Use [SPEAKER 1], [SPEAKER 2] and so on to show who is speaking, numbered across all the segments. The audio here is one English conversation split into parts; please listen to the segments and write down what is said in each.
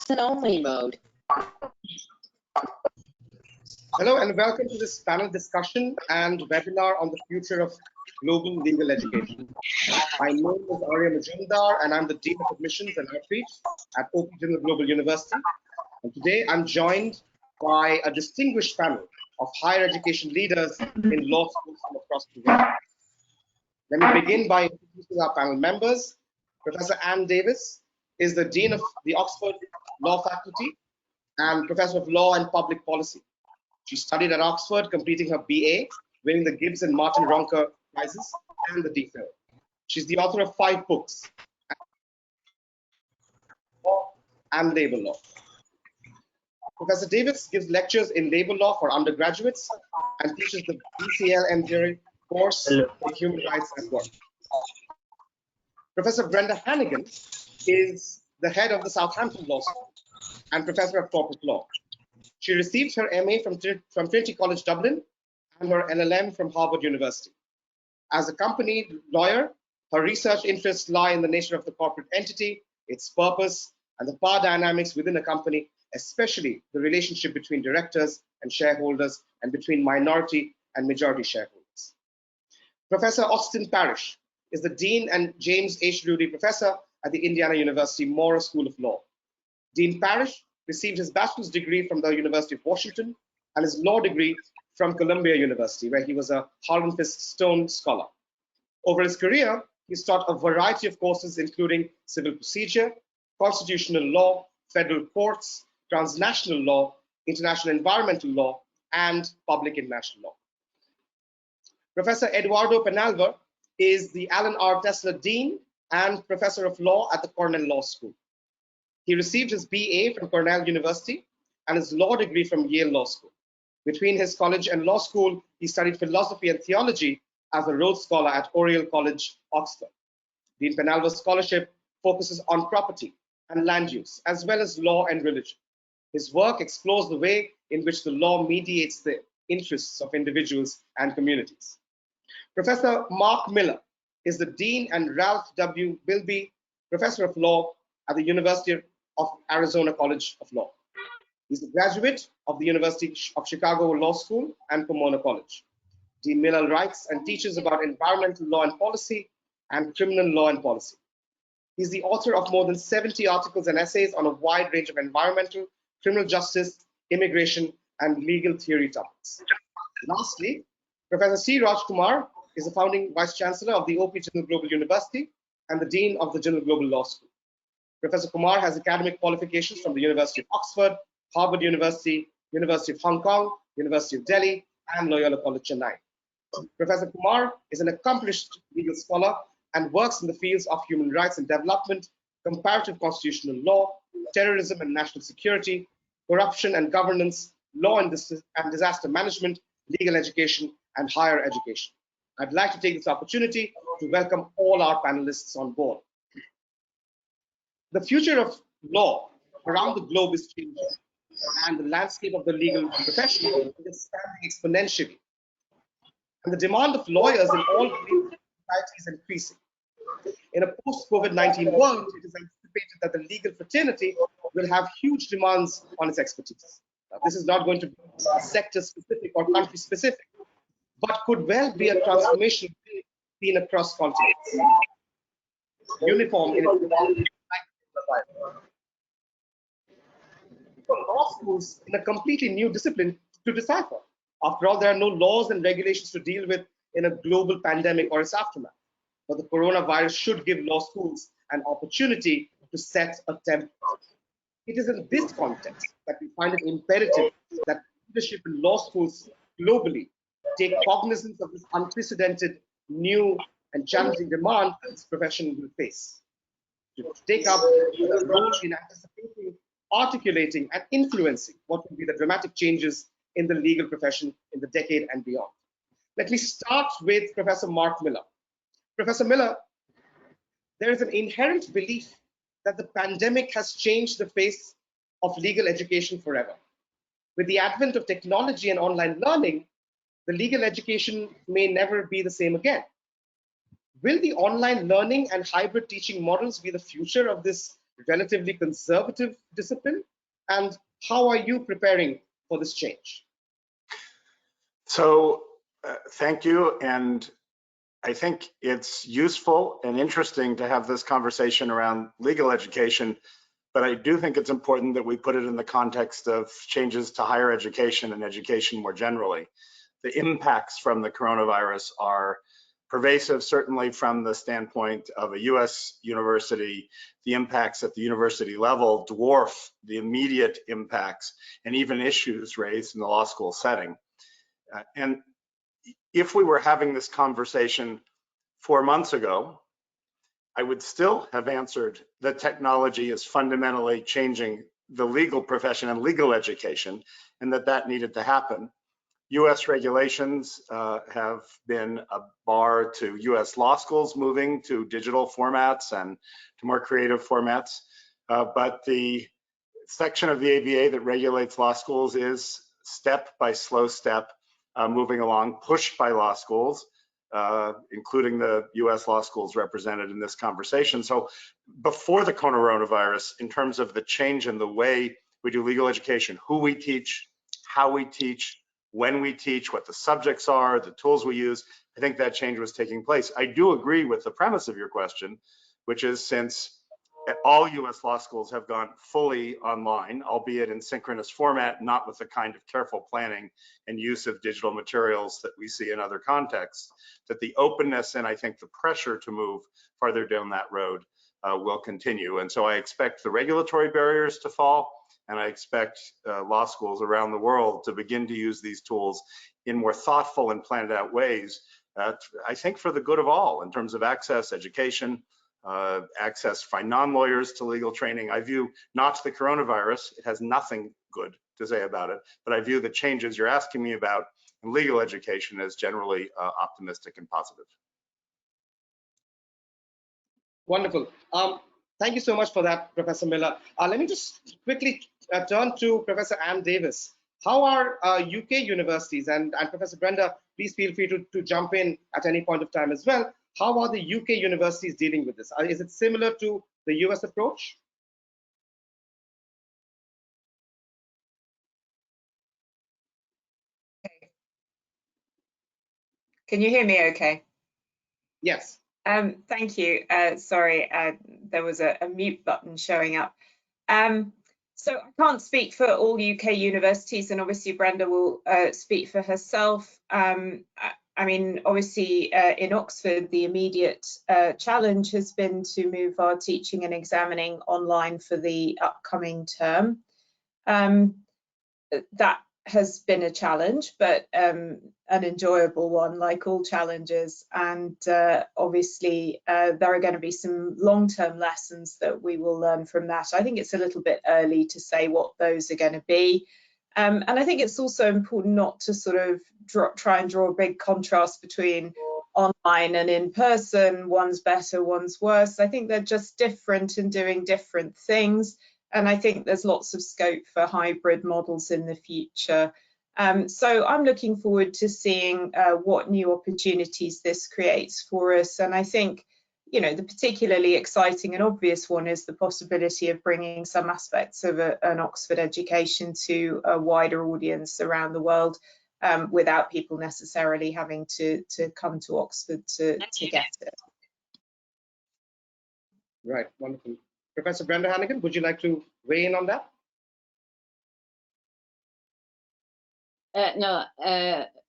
[SPEAKER 1] Listen-only mode.
[SPEAKER 2] Hello and welcome to this panel discussion and webinar on the future of global legal education. My name is Arya Majumdar and I'm the Dean of Admissions and Outreach at Jindal Global University. And today I'm joined by a distinguished panel of higher education leaders in law schools from across the world. Let me begin by introducing our panel members. Professor Anne Davies is the Dean of the Oxford Law Faculty and Professor of Law and Public Policy. She studied at Oxford, completing her BA, winning the Gibbs and Martin Ronker prizes and the DPhil. She's the author of 5 books, Law and Labor Law. Professor Davies gives lectures in labor law for undergraduates and teaches the BCL MJRE course in human rights at work. Professor Brenda Hannigan is the head of the Southampton Law School and Professor of Corporate Law. She received her MA from Trinity College Dublin and her LLM from Harvard University. As a company lawyer, her research interests lie in the nature of the corporate entity, its purpose, and the power dynamics within a company, especially the relationship between directors and shareholders and between minority and majority shareholders. Professor Austen Parrish is the Dean and James H. Lurie Professor at the Indiana University Moore School of Law. Dean Parrish received his bachelor's degree from the University of Washington and his law degree from Columbia University, where he was a Harlan Fiske Stone Scholar. Over his career, he's taught a variety of courses, including civil procedure, constitutional law, federal courts, transnational law, international environmental law, and public international law. Professor Eduardo Penalva is the Alan R. Tesler Dean and Professor of Law at the Cornell Law School. He received his BA from Cornell University and his law degree from Yale Law School. Between his college and law school, he studied philosophy and theology as a Rhodes Scholar at Oriel College, Oxford. Dean Penalva's scholarship focuses on property and land use, as well as law and religion. His work explores the way in which the law mediates the interests of individuals and communities. Professor Marc Miller is the Dean and Ralph W. Bilby Professor of Law at the University of Arizona College of Law. He's a graduate of the University of Chicago Law School and Pomona College. Dean Miller writes and teaches about environmental law and policy and criminal law and policy. He's the author of more than 70 articles and essays on a wide range of environmental, criminal justice, immigration, and legal theory topics. Lastly, Professor C. Rajkumar is the founding Vice Chancellor of the Jindal Global University and the Dean of the Jindal Global Law School. Professor Kumar has academic qualifications from the University of Oxford, Harvard University, University of Hong Kong, University of Delhi, and Loyola College, Chennai. Professor Kumar is an accomplished legal scholar and works in the fields of human rights and development, comparative constitutional law, terrorism and national security, corruption and governance, law and disaster management, legal education, and higher education. I'd like to take this opportunity to welcome all our panelists on board. The future of law around the globe is changing, and the landscape of the legal profession is expanding exponentially. And the demand of lawyers in all societies is increasing. In a post-COVID-19 world, it is anticipated that the legal fraternity will have huge demands on its expertise. Now, this is not going to be sector-specific or country-specific, but could well be a transformation seen across continents. Uniform in its for law schools in a completely new discipline to decipher. After all, there are no laws and regulations to deal with in a global pandemic or its aftermath. But the coronavirus should give law schools an opportunity to set a template. It is in this context that we find it imperative that leadership in law schools globally take cognizance of this unprecedented, new, and challenging demand that this profession will face. To take up a role in anticipating, articulating, and influencing what will be the dramatic changes in the legal profession in the decade and beyond. Let me start with Professor Marc Miller. Professor Miller, there is an inherent belief that the pandemic has changed the face of legal education forever. With the advent of technology and online learning, the legal education may never be the same again. Will the online learning and hybrid teaching models be the future of this relatively conservative discipline? And how are you preparing for this change?
[SPEAKER 1] So thank you. And I think it's useful and interesting to have this conversation around legal education, but I do think it's important that we put it in the context of changes to higher education and education more generally. The impacts from the coronavirus are pervasive, certainly from the standpoint of a US university. The impacts at the university level dwarf the immediate impacts and even issues raised in the law school setting. And if we were having this conversation 4 months ago, I would still have answered that technology is fundamentally changing the legal profession and legal education, and that needed to happen. US regulations have been a bar to US law schools moving to digital formats and to more creative formats. But the section of the ABA that regulates law schools is step by slow step moving along, pushed by law schools, including the US law schools represented in this conversation. So before the coronavirus, in terms of the change in the way we do legal education, who we teach, how we teach, when we teach, what the subjects are, the tools we use, I think that change was taking place. I do agree with the premise of your question, which is since all US law schools have gone fully online, albeit in synchronous format, not with the kind of careful planning and use of digital materials that we see in other contexts, that the openness and I think the pressure to move farther down that road will continue. And so I expect the regulatory barriers to fall, and I expect law schools around the world to begin to use these tools in more thoughtful and planned out ways, I think for the good of all in terms of access, education, access by non-lawyers to legal training. I view not the coronavirus, it has nothing good to say about it, but I view the changes you're asking me about in legal education as generally optimistic and positive.
[SPEAKER 2] Wonderful. Thank you so much for that, Professor Miller. Let me just quickly turn to Professor Anne Davies. How are UK universities, and Professor Brenda, please feel free to jump in at any point of time as well. How are the UK universities dealing with this? Is it similar to the US approach?
[SPEAKER 3] Can you hear me okay?
[SPEAKER 2] Yes.
[SPEAKER 3] Thank you. Sorry, there was a mute button showing up. So I can't speak for all UK universities, and obviously Brenda will speak for herself. I mean, obviously in Oxford, the immediate challenge has been to move our teaching and examining online for the upcoming term. That has been a challenge, but an enjoyable one, like all challenges. And obviously, there are going to be some long-term lessons that we will learn from that. I think it's a little bit early to say what those are going to be. And I think it's also important not to sort of try and draw a big contrast between online and in person. One's better, one's worse. I think they're just different and doing different things. And I think there's lots of scope for hybrid models in the future. So I'm looking forward to seeing what new opportunities this creates for us. And I think, you know, the particularly exciting and obvious one is the possibility of bringing some aspects of an Oxford education to a wider audience around the world without people necessarily having to come to Oxford to get it.
[SPEAKER 2] Right, wonderful. Professor Brenda Hannigan, would you like to weigh in on that?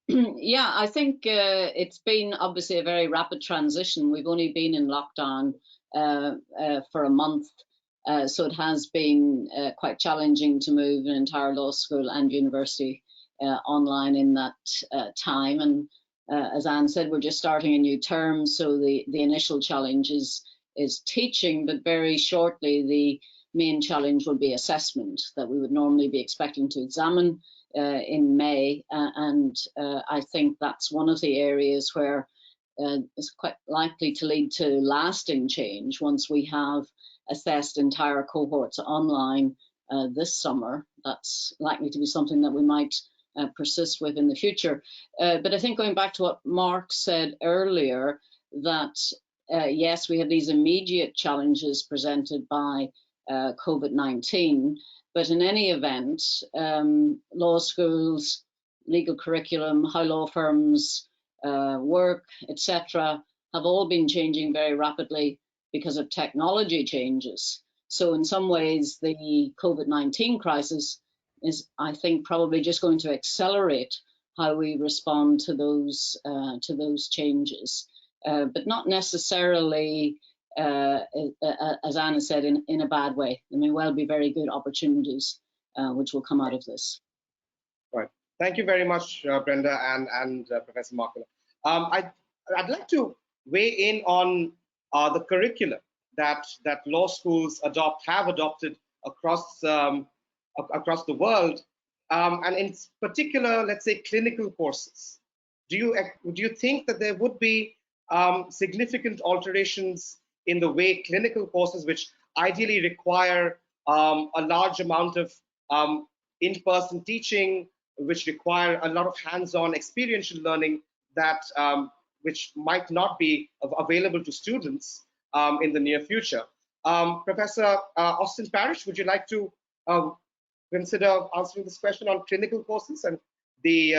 [SPEAKER 4] Yeah, I think it's been obviously a very rapid transition. We've only been in lockdown for a month, so it has been quite challenging to move an entire law school and university online in that time. And as Anne said, we're just starting a new term, so the initial challenge is teaching, but very shortly the main challenge will be assessment that we would normally be expecting to examine in May, and I think that's one of the areas where it's quite likely to lead to lasting change once we have assessed entire cohorts online this summer. That's likely to be something that we might persist with in the future. But I think going back to what Marc said earlier, that yes, we have these immediate challenges presented by COVID-19. But in any event, law schools, legal curriculum, how law firms work, etc., have all been changing very rapidly because of technology changes. So in some ways, the COVID-19 crisis is, I think, probably just going to accelerate how we respond to those changes, but not necessarily, as Anna said, in a bad way. There may well be very good opportunities which will come out of this.
[SPEAKER 2] Right. Thank you very much, Brenda and Professor Marc. I'd like to weigh in on the curriculum that law schools have adopted across the world, and in particular, let's say, clinical courses. Do you think that there would be significant alterations in the way clinical courses, which ideally require a large amount of in-person teaching, which require a lot of hands-on experiential learning, that which might not be available to students in the near future? Professor Austen Parrish, would you like to consider answering this question on clinical courses and the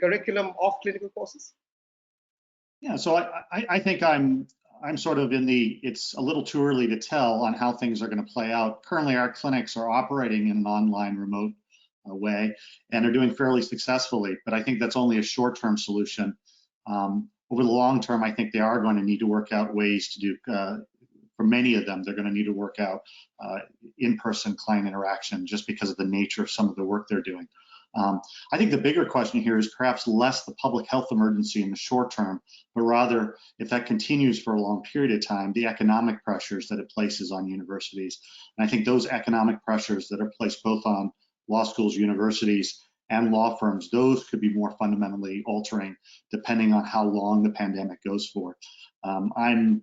[SPEAKER 2] curriculum of clinical courses?
[SPEAKER 5] Yeah, so I think I'm sort of in the, it's a little too early to tell on how things are going to play out. Currently, our clinics are operating in an online remote way and are doing fairly successfully, but I think that's only a short-term solution. Over the long term, I think they are going to need to work out ways to do, for many of them, they're going to need to work out in-person client interaction just because of the nature of some of the work they're doing. I think the bigger question here is perhaps less the public health emergency in the short term, but rather, if that continues for a long period of time, the economic pressures that it places on universities. And I think those economic pressures that are placed both on law schools, universities, and law firms, those could be more fundamentally altering depending on how long the pandemic goes for. I'm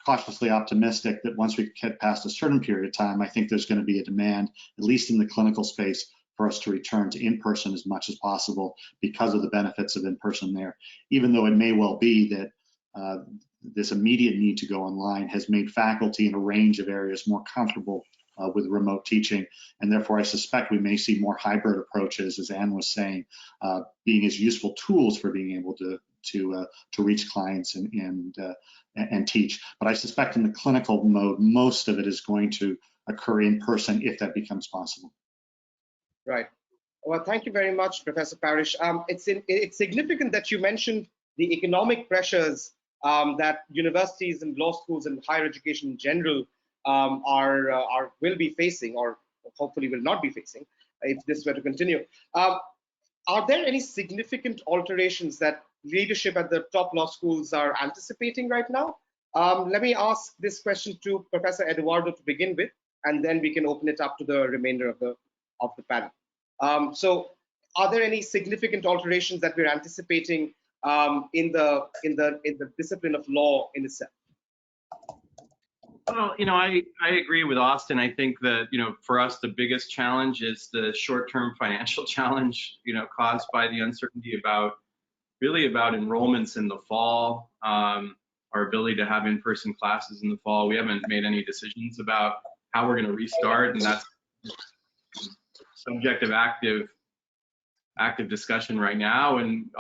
[SPEAKER 5] cautiously optimistic that once we get past a certain period of time, I think there's going to be a demand, at least in the clinical space, for us to return to in-person as much as possible because of the benefits of in-person there, even though it may well be that this immediate need to go online has made faculty in a range of areas more comfortable with remote teaching, and therefore I suspect we may see more hybrid approaches, as Anne was saying, being as useful tools for being able to reach clients and teach. But I suspect in the clinical mode, most of it is going to occur in person if that becomes possible.
[SPEAKER 2] Right. Well, thank you very much, Professor Parrish. It's significant that you mentioned the economic pressures that universities and law schools and higher education in general will be facing, or hopefully will not be facing, if this were to continue. Are there any significant alterations that leadership at the top law schools are anticipating right now? Let me ask this question to Professor Eduardo to begin with, and then we can open it up to the remainder of the panel. So, are there any significant alterations that we're anticipating in the discipline of law in itself?
[SPEAKER 6] Well, I agree with Austen. I think that, for us, the biggest challenge is the short-term financial challenge, caused by the uncertainty about enrollments in the fall, our ability to have in-person classes in the fall. We haven't made any decisions about how we're going to restart, and that's subject of active discussion right now. And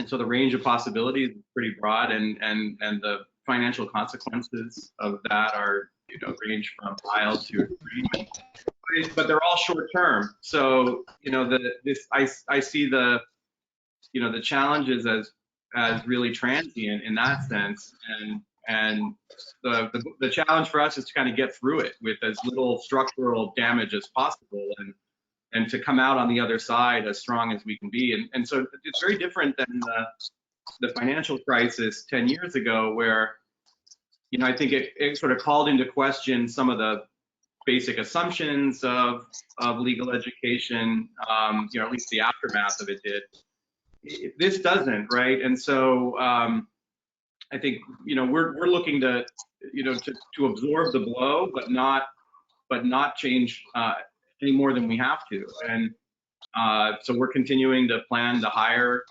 [SPEAKER 6] so the range of possibilities is pretty broad, and the financial consequences of that are, range from mild to extreme, but they're all short term. So, I see the challenges as really transient in that sense, and the challenge for us is to kind of get through it with as little structural damage as possible, and to come out on the other side as strong as we can be. And so it's very different than the financial crisis 10 years ago, where, I think it sort of called into question some of the basic assumptions of legal education, at least the aftermath of it did. This doesn't, right? And so I think, we're looking to absorb the blow, but not change any more than we have to. And so we're continuing to plan to hire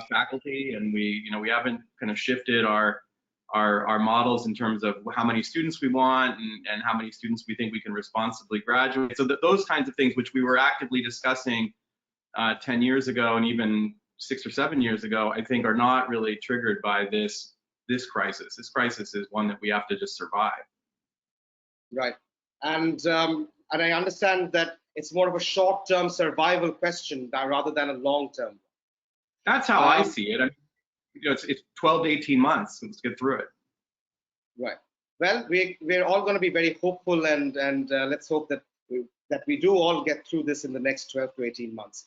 [SPEAKER 6] faculty, and we haven't kind of shifted our our models in terms of how many students we want and how many students we think we can responsibly graduate. So those kinds of things, which we were actively discussing 10 years ago and even 6 or 7 years ago, I think are not really triggered by this crisis. This crisis is one that we have to just survive.
[SPEAKER 2] Right. And I understand that it's more of a short-term survival question rather than a long-term.
[SPEAKER 6] That's how I see it. I mean, it's 12 to 18 months. Let's get through it. Right.
[SPEAKER 2] Well, we're all going to be very hopeful, and let's hope that we do all get through this in the next 12 to 18 months.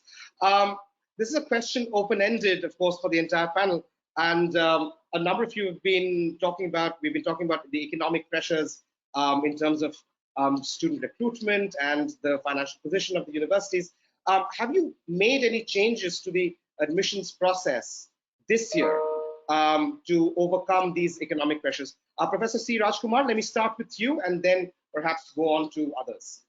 [SPEAKER 2] This is a question open-ended, of course, for the entire panel, and a number of you have been talking about. We've been talking about the economic pressures in terms of student recruitment and the financial position of the universities. Have you made any changes to the admissions process this year to overcome these economic pressures? Professor C. Rajkumar, let me start with you and then perhaps go on to others.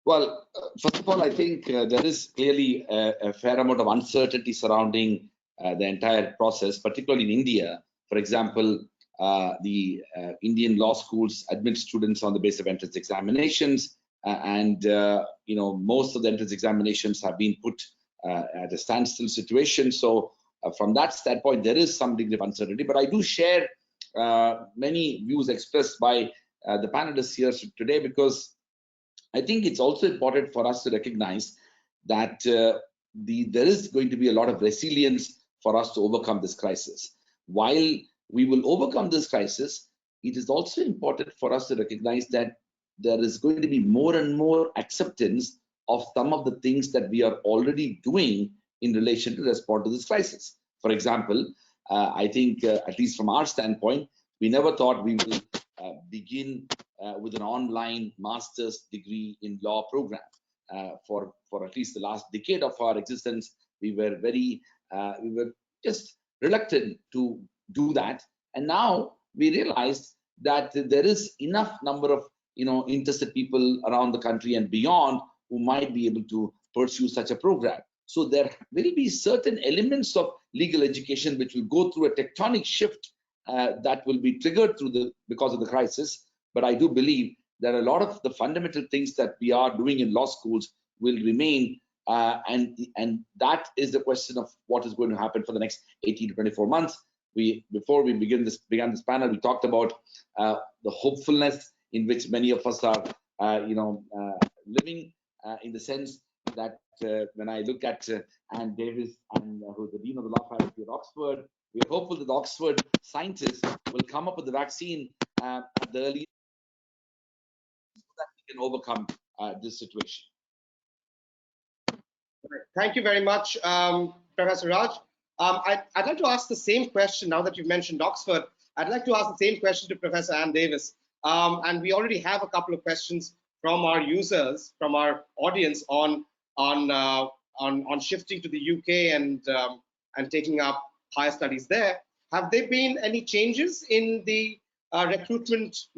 [SPEAKER 7] Well, first of all, I think there is clearly a fair amount of uncertainty surrounding the entire process, particularly in India. For example, the Indian law schools admit students on the basis of entrance examinations, and most of the entrance examinations have been put at a standstill situation. So from that standpoint, there is some degree of uncertainty, but I do share many views expressed by the panelists here today, because I think it's also important for us to recognize that there is going to be a lot of resilience for us to overcome this crisis. While we will overcome this crisis, it is also important for us to recognize that there is going to be more and more acceptance of some of the things that we are already doing in relation to respond to this crisis. For example, I think, at least from our standpoint, we never thought we will begin with an online master's degree in law program. For at least the last decade of our existence, we were just reluctant to do that. And now we realized that there is enough number of interested people around the country and beyond who might be able to pursue such a program. So there will be certain elements of legal education which will go through a tectonic shift that will be triggered because of the crisis. But I do believe that a lot of the fundamental things that we are doing in law schools will remain, and that is the question of what is going to happen for the next 18 to 24 months. Before we began this panel, we talked about the hopefulness in which many of us are living, in the sense that when I look at Anne Davies, who's the Dean of the Law Faculty at Oxford, we are hopeful that the Oxford scientists will come up with the vaccine at the early so that we can overcome this situation.
[SPEAKER 2] Thank you very much, Professor Raj. I'd like to ask the same question now that you've mentioned Oxford. I'd like to ask the same question to Professor Anne Davies. And we already have a couple of questions from our users, from our audience on shifting to the UK and taking up higher studies there. Have there been any changes in the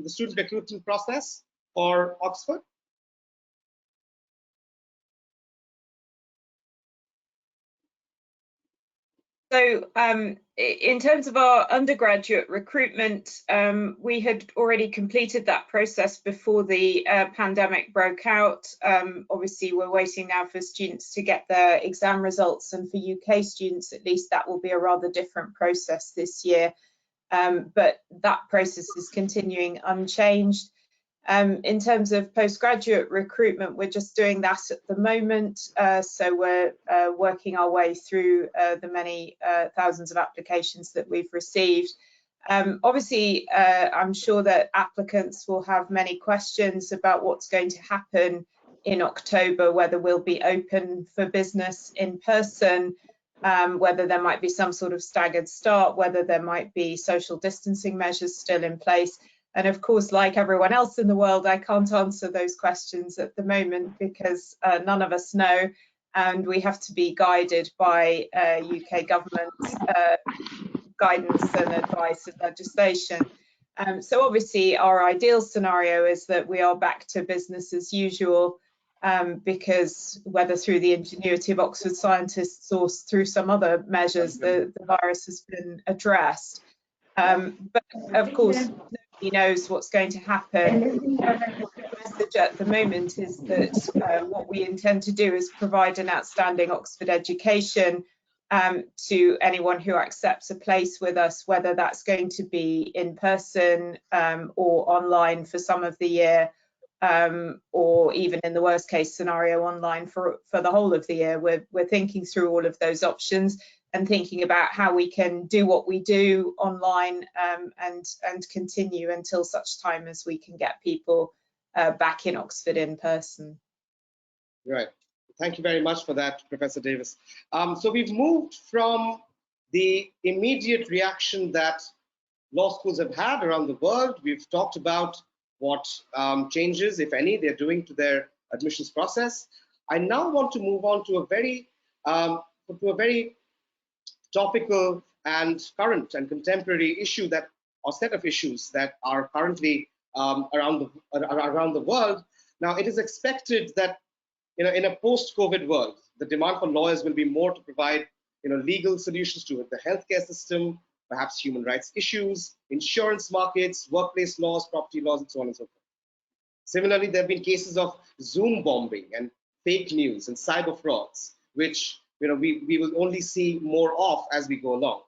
[SPEAKER 2] student recruitment process for Oxford?
[SPEAKER 3] So in terms of our undergraduate recruitment, we had already completed that process before the pandemic broke out. Obviously, we're waiting now for students to get their exam results, and for UK students, at least, that will be a rather different process this year. But that process is continuing unchanged. In terms of postgraduate recruitment, we're just doing that at the moment. So we're working our way through the many thousands of applications that we've received. Obviously, I'm sure that applicants will have many questions about what's going to happen in October, whether we'll be open for business in person, whether there might be some sort of staggered start, whether there might be social distancing measures still in place. And of course, like everyone else in the world, I can't answer those questions at the moment because none of us know, and we have to be guided by UK government guidance and advice and legislation. So obviously, our ideal scenario is that we are back to business as usual, because whether through the ingenuity of Oxford scientists or through some other measures, the virus has been addressed. But of course, nobody knows what's going to happen. The message at the moment is that what we intend to do is provide an outstanding Oxford education to anyone who accepts a place with us, whether that's going to be in person or online for some of the year, or even in the worst case scenario online for the whole of the year. We're thinking through all of those options and thinking about how we can do what we do online and continue until such time as we can get people back in Oxford in person.
[SPEAKER 2] Right. Thank you very much for that, Professor Davies. So we've moved from the immediate reaction that law schools have had around the world. We've talked about what changes, if any, they're doing to their admissions process. I now want to move on to a very topical and current and contemporary issue that, or set of issues that are currently around the world. Now, it is expected that in a post-COVID world, the demand for lawyers will be more to provide legal solutions to the healthcare system, perhaps human rights issues, insurance markets, workplace laws, property laws, and so on and so forth. Similarly, there have been cases of Zoom bombing and fake news and cyber frauds, which we will only see more of as we go along.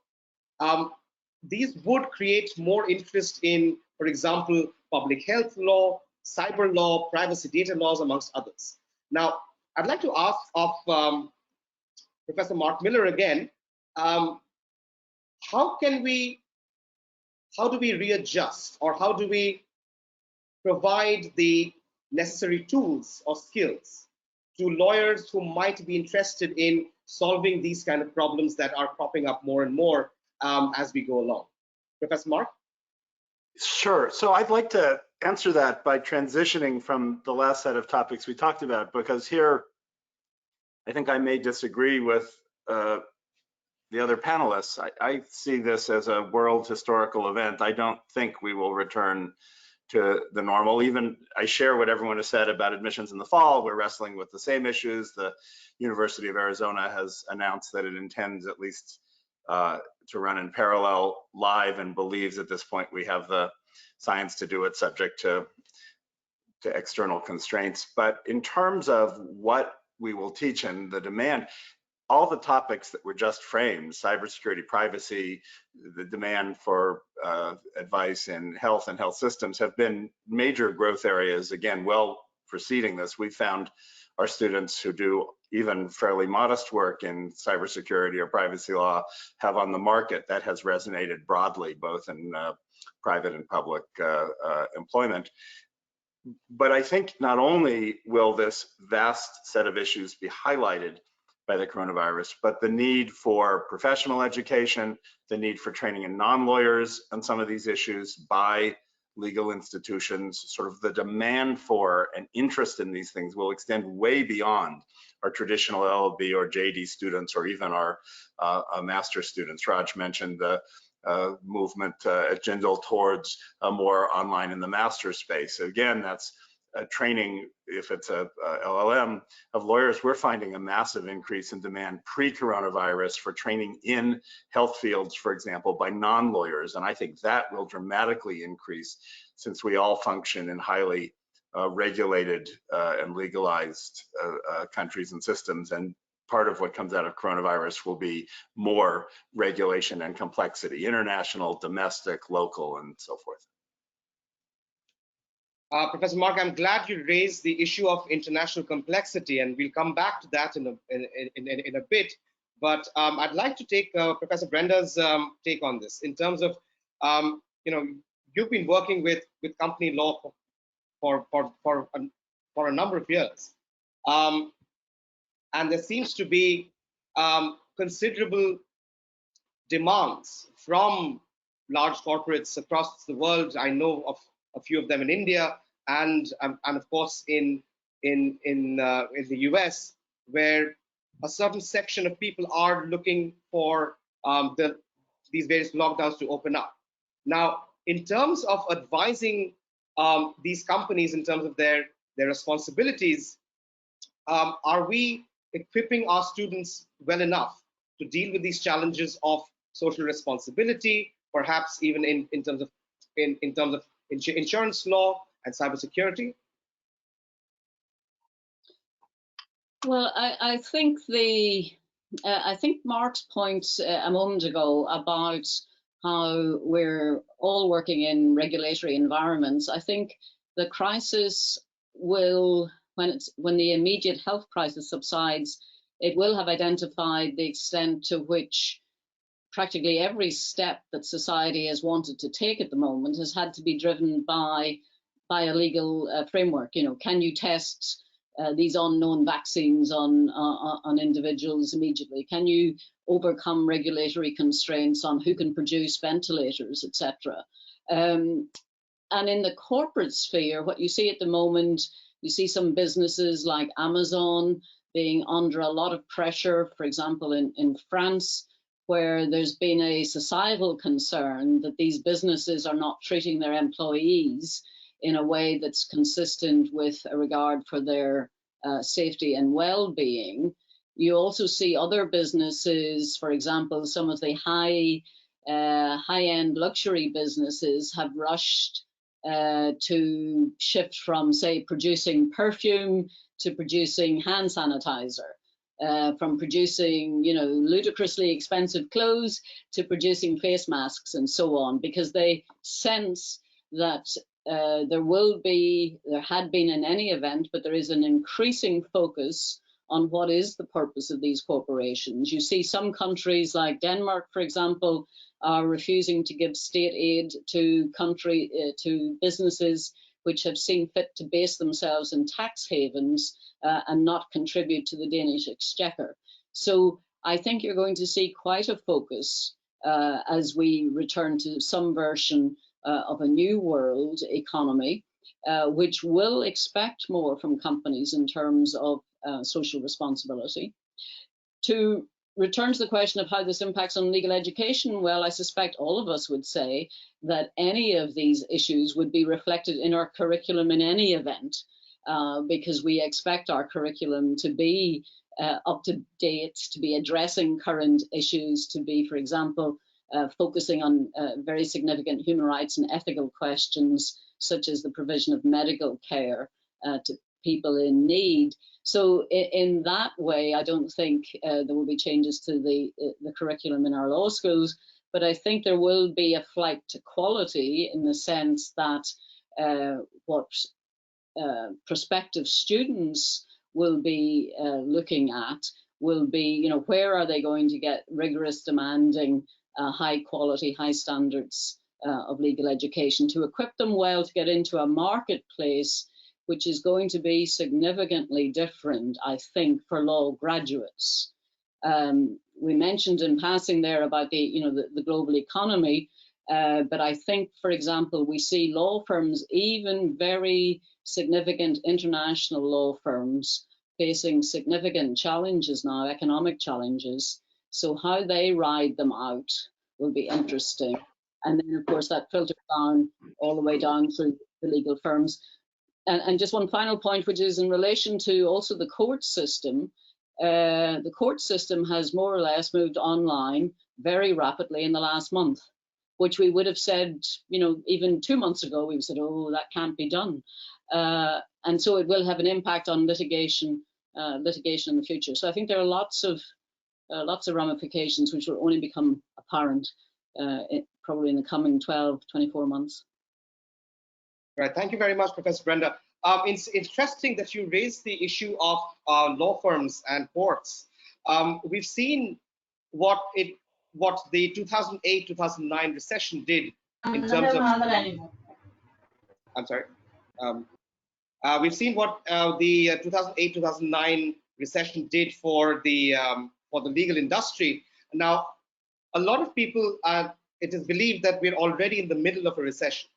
[SPEAKER 2] These would create more interest in, for example, public health law, cyber law, privacy data laws, amongst others. Now, I'd like to ask of Professor Marc Miller again, how do we readjust, or how do we provide the necessary tools or skills to lawyers who might be interested in solving these kind of problems that are cropping up more and more as we go along? Professor Marc?
[SPEAKER 1] Sure. So I'd like to answer that by transitioning from the last set of topics we talked about, because here I think I may disagree with the other panelists. I see this as a world historical event. I don't think we will return to the normal. Even I share what everyone has said about admissions in the fall. We're wrestling with the same issues. The University of Arizona has announced that it intends at least to run in parallel live, and believes at this point we have the science to do it, subject to external constraints. But in terms of what we will teach and the demand, all the topics that were just framed, cybersecurity, privacy, the demand for advice in health and health systems, have been major growth areas, again, well preceding this. We found our students who do even fairly modest work in cybersecurity or privacy law have on the market. That has resonated broadly, both in private and public employment. But I think not only will this vast set of issues be highlighted by the coronavirus, but the need for professional education, the need for training in non-lawyers on some of these issues by legal institutions, sort of the demand for and interest in these things will extend way beyond our traditional LLB or JD students, or even our master students. Raj mentioned the movement at Jindal towards more online in the master space. Again, that's training, if it's a LLM of lawyers. We're finding a massive increase in demand pre-coronavirus for training in health fields, for example, by non-lawyers. And I think that will dramatically increase, since we all function in highly regulated and legalized countries and systems. And part of what comes out of coronavirus will be more regulation and complexity, international, domestic, local, and so forth.
[SPEAKER 2] Professor Marc, I'm glad you raised the issue of international complexity, and we'll come back to that in a bit. But I'd like to take Professor Brenda's take on this in terms of, you've been working with company law for a number of years, and there seems to be considerable demands from large corporates across the world. I know of a few of them in India, and of course in the US, where a certain section of people are looking for these various lockdowns to open up. Now, in terms of advising these companies in terms of their responsibilities, are we equipping our students well enough to deal with these challenges of social responsibility, perhaps even in terms of insurance law and cybersecurity?
[SPEAKER 4] Well, I think I think Marc's point a moment ago about how we're all working in regulatory environments. I think the crisis will, when the immediate health crisis subsides, it will have identified the extent to which practically every step that society has wanted to take at the moment has had to be driven by a legal framework. You know, can you test these unknown vaccines on individuals immediately? Can you overcome regulatory constraints on who can produce ventilators, etc.? And in the corporate sphere, what you see at the moment, you see some businesses like Amazon being under a lot of pressure, for example, in France, where there's been a societal concern that these businesses are not treating their employees in a way that's consistent with a regard for their safety and well-being. You also see other businesses, for example, some of the high-end luxury businesses have rushed to shift from, say, producing perfume to producing hand sanitizer, from producing, you know, ludicrously expensive clothes to producing face masks and so on, because they sense that there had been in any event, but there is an increasing focus on what is the purpose of these corporations. You see some countries like Denmark, for example, are refusing to give state aid to businesses which have seen fit to base themselves in tax havens and not contribute to the Danish exchequer. So I think you're going to see quite a focus as we return to some version of a new world economy, which will expect more from companies in terms of social responsibility. To return to the question of how this impacts on legal education, well, I suspect all of us would say that any of these issues would be reflected in our curriculum in any event, because we expect our curriculum to be up to date, to be addressing current issues, to be, for example, focusing on very significant human rights and ethical questions, such as the provision of medical care to people in need. So in that way, I don't think there will be changes to the curriculum in our law schools, but I think there will be a flight to quality in the sense that what prospective students will be looking at will be, you know, where are they going to get rigorous, demanding, high quality, high standards of legal education to equip them well to get into a marketplace which is going to be significantly different, I think, for law graduates. We mentioned in passing there about the global economy, but I think, for example, we see law firms, even very significant international law firms, facing significant challenges now, economic challenges. So how they ride them out will be interesting. And then, of course, that filters down all the way down through the legal firms. And just one final point, which is in relation to also the court system. The court system has more or less moved online very rapidly in the last month, which we would have said, you know, even 2 months ago, we said, oh, that can't be done. And so it will have an impact on litigation in the future. So I think there are lots of ramifications which will only become apparent probably in the coming 12, 24 months.
[SPEAKER 2] Right. Thank you very much, Professor Brenda. It's interesting that you raised the issue of law firms and courts. We've seen what the 2008-2009 recession did in terms of. I'm sorry. We've seen what the 2008-2009 recession did for the legal industry. Now, a lot of people, it is believed that we're already in the middle of a recession.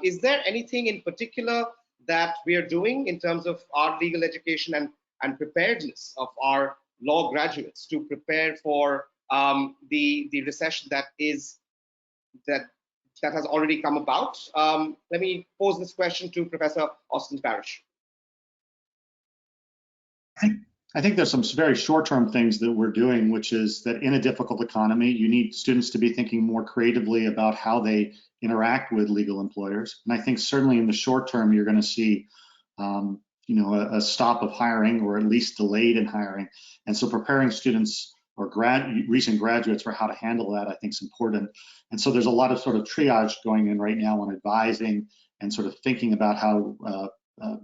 [SPEAKER 2] Is there anything in particular that we are doing in terms of our legal education and preparedness of our law graduates to prepare for the recession that has already come about? Let me pose this question to Professor Austen Parrish.
[SPEAKER 5] I think there's some very short-term things that we're doing, which is that in a difficult economy, you need students to be thinking more creatively about how they interact with legal employers. And I think certainly in the short term, you're going to see, a stop of hiring, or at least delayed in hiring. And so preparing students or recent graduates for how to handle that, I think, is important. And so there's a lot of sort of triage going in right now on advising and sort of thinking about how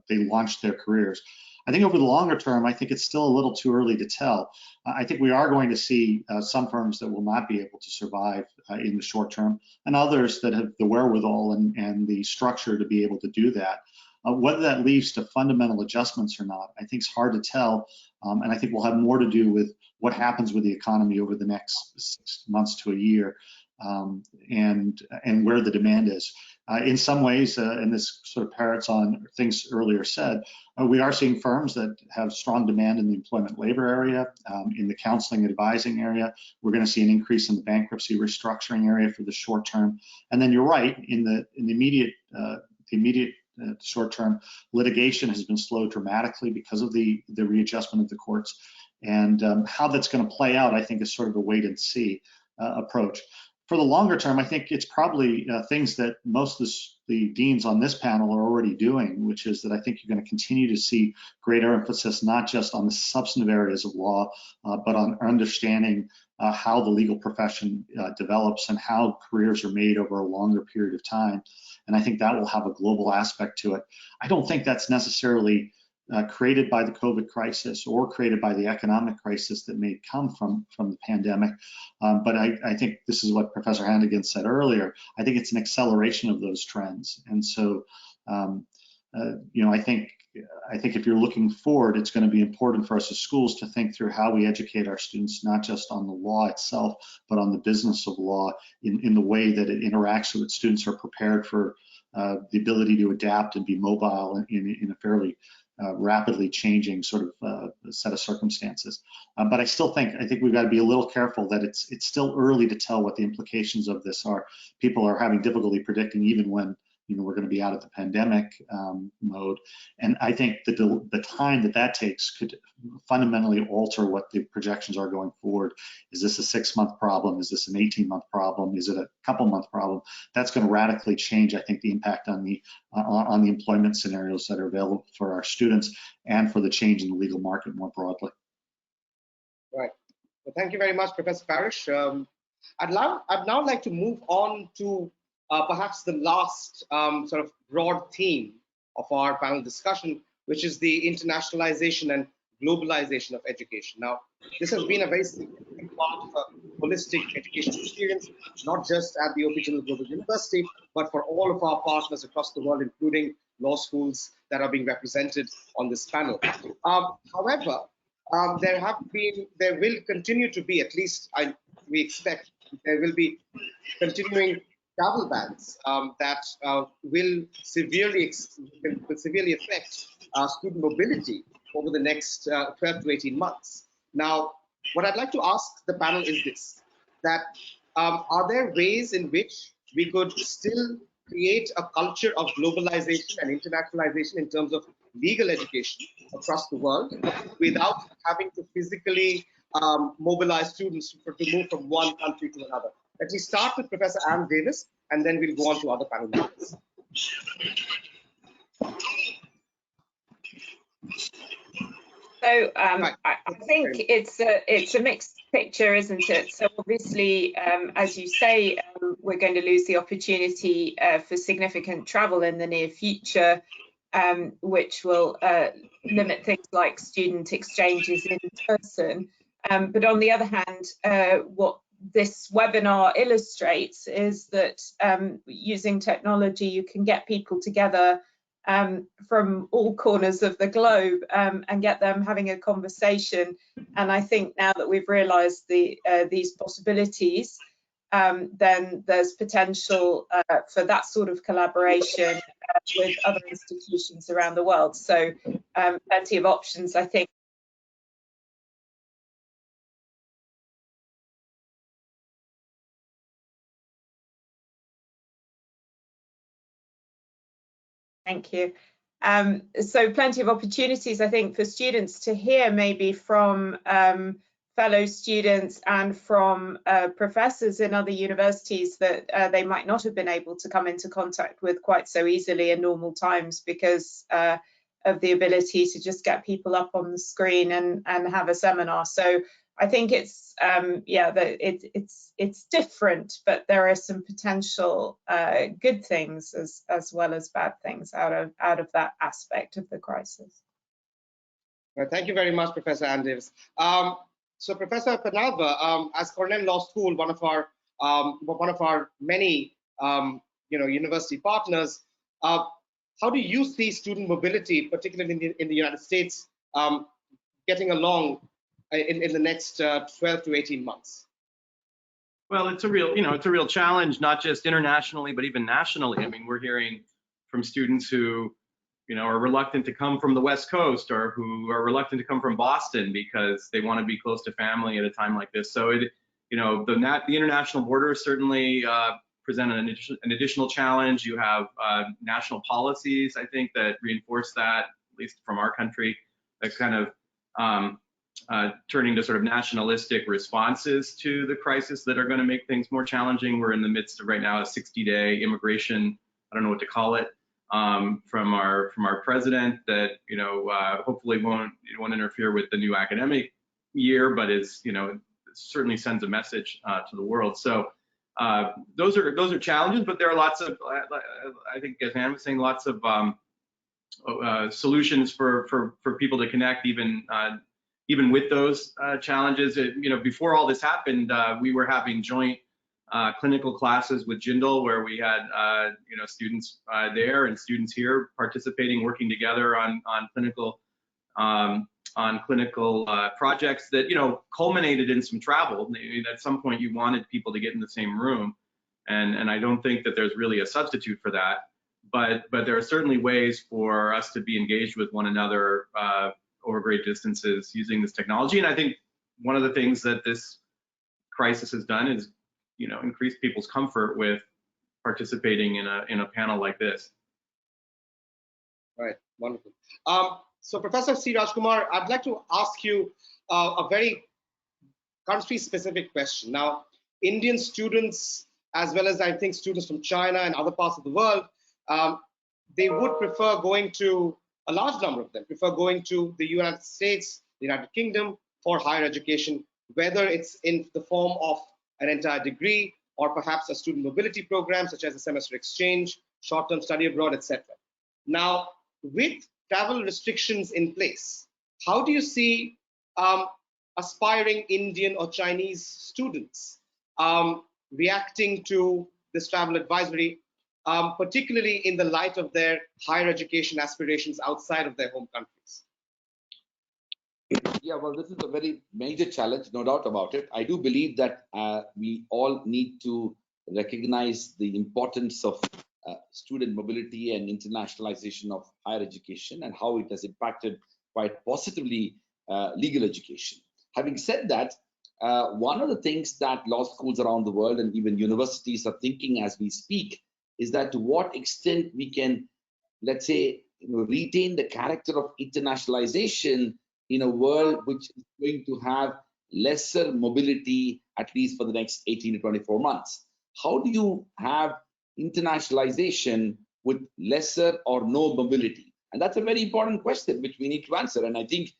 [SPEAKER 5] they launch their careers. I think over the longer term, I think it's still a little too early to tell. I think we are going to see some firms that will not be able to survive in the short term, and others that have the wherewithal and the structure to be able to do that. Whether that leads to fundamental adjustments or not, I think is hard to tell, and I think will have more to do with what happens with the economy over the next 6 months to a year, and where the demand is. In some ways, and this sort of parrots on things earlier said, we are seeing firms that have strong demand in the employment labor area, in the counseling advising area. We're going to see an increase in the bankruptcy restructuring area for the short term. And then you're right, in the immediate short term, litigation has been slowed dramatically because of the readjustment of the courts. And how that's going to play out, I think, is sort of a wait and see approach. For the longer term, I think it's probably things that most of the deans on this panel are already doing, which is that I think you're going to continue to see greater emphasis not just on the substantive areas of law, but on understanding how the legal profession develops and how careers are made over a longer period of time. And I think that will have a global aspect to it. I don't think that's necessarily created by the COVID crisis or created by the economic crisis that may come from the pandemic. But I think this is what Professor Hannigan said earlier. I think it's an acceleration of those trends. And so, I think if you're looking forward, it's going to be important for us as schools to think through how we educate our students, not just on the law itself, but on the business of law in the way that it interacts so that students are prepared for the ability to adapt and be mobile in a fairly rapidly changing sort of set of circumstances. But I think we've got to be a little careful that it's still early to tell what the implications of this are. People are having difficulty predicting even when we're going to be out of the pandemic mode. And I think the time that takes could fundamentally alter what the projections are going forward. Is this a 6-month problem? Is this an 18-month problem? Is it a couple-month problem? That's going to radically change, I think, the impact on the employment scenarios that are available for our students and for the change in the legal market more broadly.
[SPEAKER 2] Right. Well, thank you very much, Professor Parrish. I'd now like to move on to perhaps the last sort of broad theme of our panel discussion, which is the internationalization and globalization of education. Now, this has been a very significant part of a holistic education experience, not just at the Jindal Global University, but for all of our partners across the world, including law schools that are being represented on this panel. However, there will continue to be, at least we expect, there will be continuing travel bans that will severely affect student mobility over the next 12 to 18 months. Now, what I'd like to ask the panel is this, that are there ways in which we could still create a culture of globalization and internationalization in terms of legal education across the world without having to physically mobilize students to move from one country to another? Let me start with Professor Anne Davies, and then we'll go on to other panel members.
[SPEAKER 3] So I think it's a mixed picture, isn't it? So obviously, as you say, we're going to lose the opportunity for significant travel in the near future, which will limit things like student exchanges in person. But on the other hand, what this webinar illustrates is that using technology, you can get people together from all corners of the globe and get them having a conversation. And I think now that we've realized these possibilities, then there's potential for that sort of collaboration with other institutions around the world. So plenty of options, I think. Thank you. So plenty of opportunities, I think, for students to hear maybe from fellow students and from professors in other universities that they might not have been able to come into contact with quite so easily in normal times because of the ability to just get people up on the screen and have a seminar. So I think it's it's different, but there are some potential good things as well as bad things out of that aspect of the crisis.
[SPEAKER 2] Well, thank you very much, Professor Davies. So, Professor Penalva, as Cornell Law School, one of our many university partners, how do you see student mobility, particularly in the United States, getting along in the next 12 to 18 months?
[SPEAKER 6] Well, it's a real challenge, not just internationally, but even nationally. I mean, we're hearing from students who, are reluctant to come from the West Coast or who are reluctant to come from Boston because they want to be close to family at a time like this. So the international borders certainly present an additional challenge. You have national policies, I think, that reinforce that, at least from our country, that kind of turning to sort of nationalistic responses to the crisis that are going to make things more challenging. We're in the midst of right now a 60-day immigration, I don't know what to call it, from our president that hopefully won't interfere with the new academic year, but is certainly sends a message to the world. So those are challenges, but there are lots of, I think, as Anne was saying, lots of solutions for people to connect even with those challenges. Before all this happened, we were having joint clinical classes with Jindal, where we had students there and students here participating, working together on clinical projects that culminated in some travel. At some point, you wanted people to get in the same room, and I don't think that there's really a substitute for that. But there are certainly ways for us to be engaged with one another over great distances using this technology. And I think one of the things that this crisis has done is increase people's comfort with participating in a panel like this.
[SPEAKER 2] Right, wonderful. So Professor C. Rajkumar, I'd like to ask you a very country-specific question. Now, Indian students, as well as I think students from China and other parts of the world, they would prefer going to, a large number of them prefer going to the United States, the United Kingdom for higher education, whether it's in the form of an entire degree or perhaps a student mobility program such as a semester exchange, short-term study abroad, etc. Now, with travel restrictions in place, how do you see aspiring Indian or Chinese students reacting to this travel advisory, particularly in the light of their higher education aspirations outside of their home countries?
[SPEAKER 7] Yeah, well, this is a very major challenge, no doubt about it. I do believe that we all need to recognize the importance of student mobility and internationalization of higher education and how it has impacted quite positively legal education. Having said that, one of the things that law schools around the world and even universities are thinking as we speak is that to what extent we can, let's say, retain the character of internationalization in a world which is going to have lesser mobility, at least for the next 18 to 24 months. How do you have internationalization with lesser or no mobility? And that's a very important question which we need to answer. And I think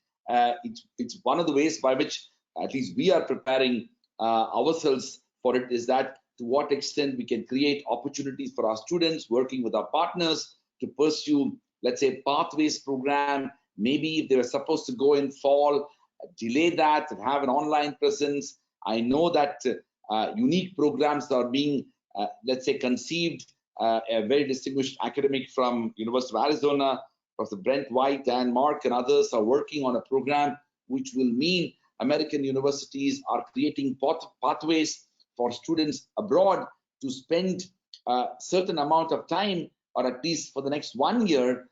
[SPEAKER 7] it's one of the ways by which at least we are preparing ourselves for it, is that to what extent we can create opportunities for our students, working with our partners to pursue, let's say, pathways program. Maybe if they were supposed to go in fall, delay that and have an online presence. I know that unique programs are being, let's say, conceived. A very distinguished academic from University of Arizona, Prof. Brent White and Marc and others are working on a program which will mean American universities are creating pathways for students abroad to spend a certain amount of time, or at least for the next 1 year,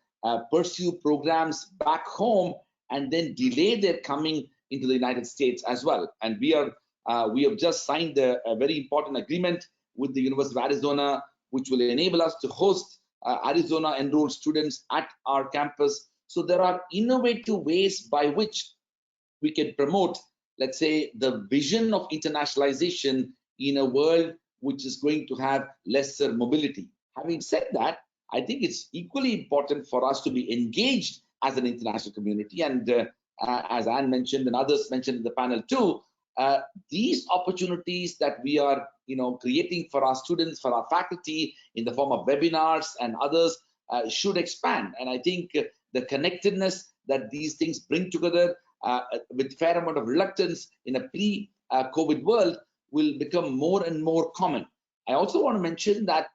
[SPEAKER 7] pursue programs back home and then delay their coming into the United States as well. And we have just signed a very important agreement with the University of Arizona, which will enable us to host Arizona enrolled students at our campus. So there are innovative ways by which we can promote, let's say, the vision of internationalization in a world which is going to have lesser mobility. Having said that, I think it's equally important for us to be engaged as an international community. And as Anne mentioned and others mentioned in the panel too, these opportunities that we are creating for our students, for our faculty in the form of webinars and others should expand. And I think the connectedness that these things bring together with fair amount of reluctance in a pre-COVID world will become more and more common. I also want to mention that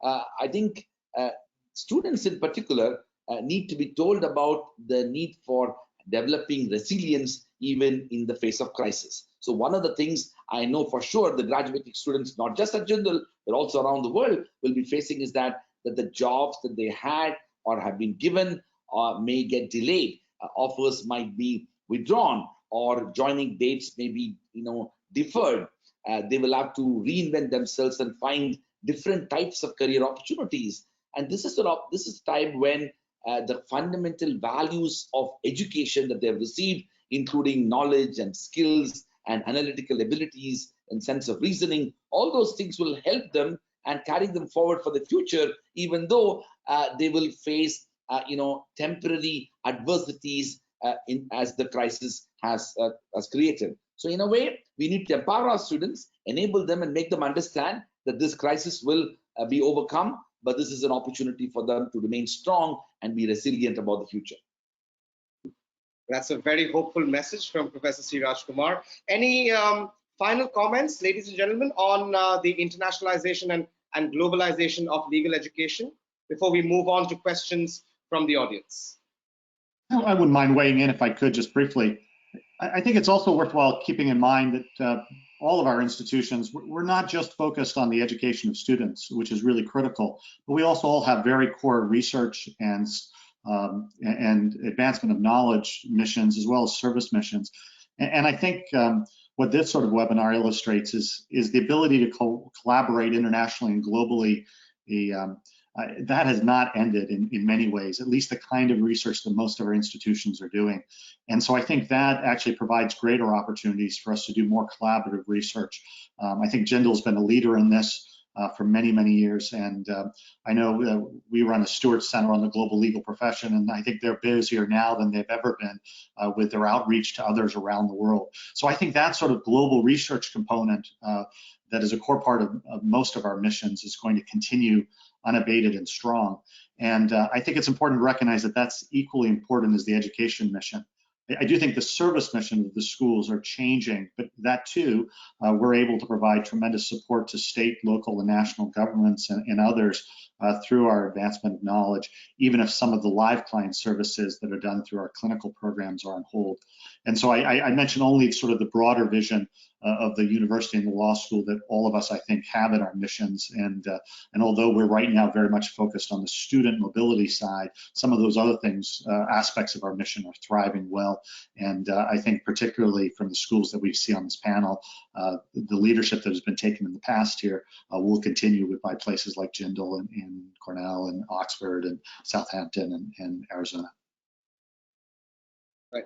[SPEAKER 7] I think students in particular need to be told about the need for developing resilience even in the face of crisis. So one of the things I know for sure the graduating students, not just at Jindal, but also around the world, will be facing is that the jobs that they had or have been given may get delayed. Offers might be withdrawn or joining dates may be deferred. They will have to reinvent themselves and find different types of career opportunities. And this is time when the fundamental values of education that they've received, including knowledge and skills and analytical abilities and sense of reasoning, all those things will help them and carry them forward for the future, even though they will face temporary adversities as the crisis has created. So in a way, we need to empower our students, enable them and make them understand that this crisis will be overcome, but this is an opportunity for them to remain strong and be resilient about the future.
[SPEAKER 2] That's a very hopeful message from Professor C. Rajkumar. Any final comments, ladies and gentlemen, on the internationalization and globalization of legal education before we move on to questions from the audience?
[SPEAKER 5] I wouldn't mind weighing in if I could just briefly. I think it's also worthwhile keeping in mind that all of our institutions, we're not just focused on the education of students, which is really critical, but we also all have very core research and advancement of knowledge missions as well as service missions. And I think what this sort of webinar illustrates is the ability to collaborate internationally and globally. That has not ended in many ways, at least the kind of research that most of our institutions are doing. And so I think that actually provides greater opportunities for us to do more collaborative research. I think Jindal's been a leader in this for many, many years. And I know we run a Stewart Center on the global legal profession, and I think they're busier now than they've ever been with their outreach to others around the world. So I think that sort of global research component that is a core part of most of our missions is going to continue unabated and strong. And I think it's important to recognize that that's equally important as the education mission. I do think the service mission of the schools are changing, but that too, we're able to provide tremendous support to state, local, and national governments and others through our advancement of knowledge, even if some of the live client services that are done through our clinical programs are on hold. And so I mentioned only sort of the broader vision of the university and the law school that all of us, I think, have in our missions. And although we're right now very much focused on the student mobility side, some of those other things, aspects of our mission are thriving well. And I think particularly from the schools that we see on this panel, the leadership that has been taken in the past here will continue by places like Jindal and Cornell and Oxford and Southampton and Arizona.
[SPEAKER 2] Right.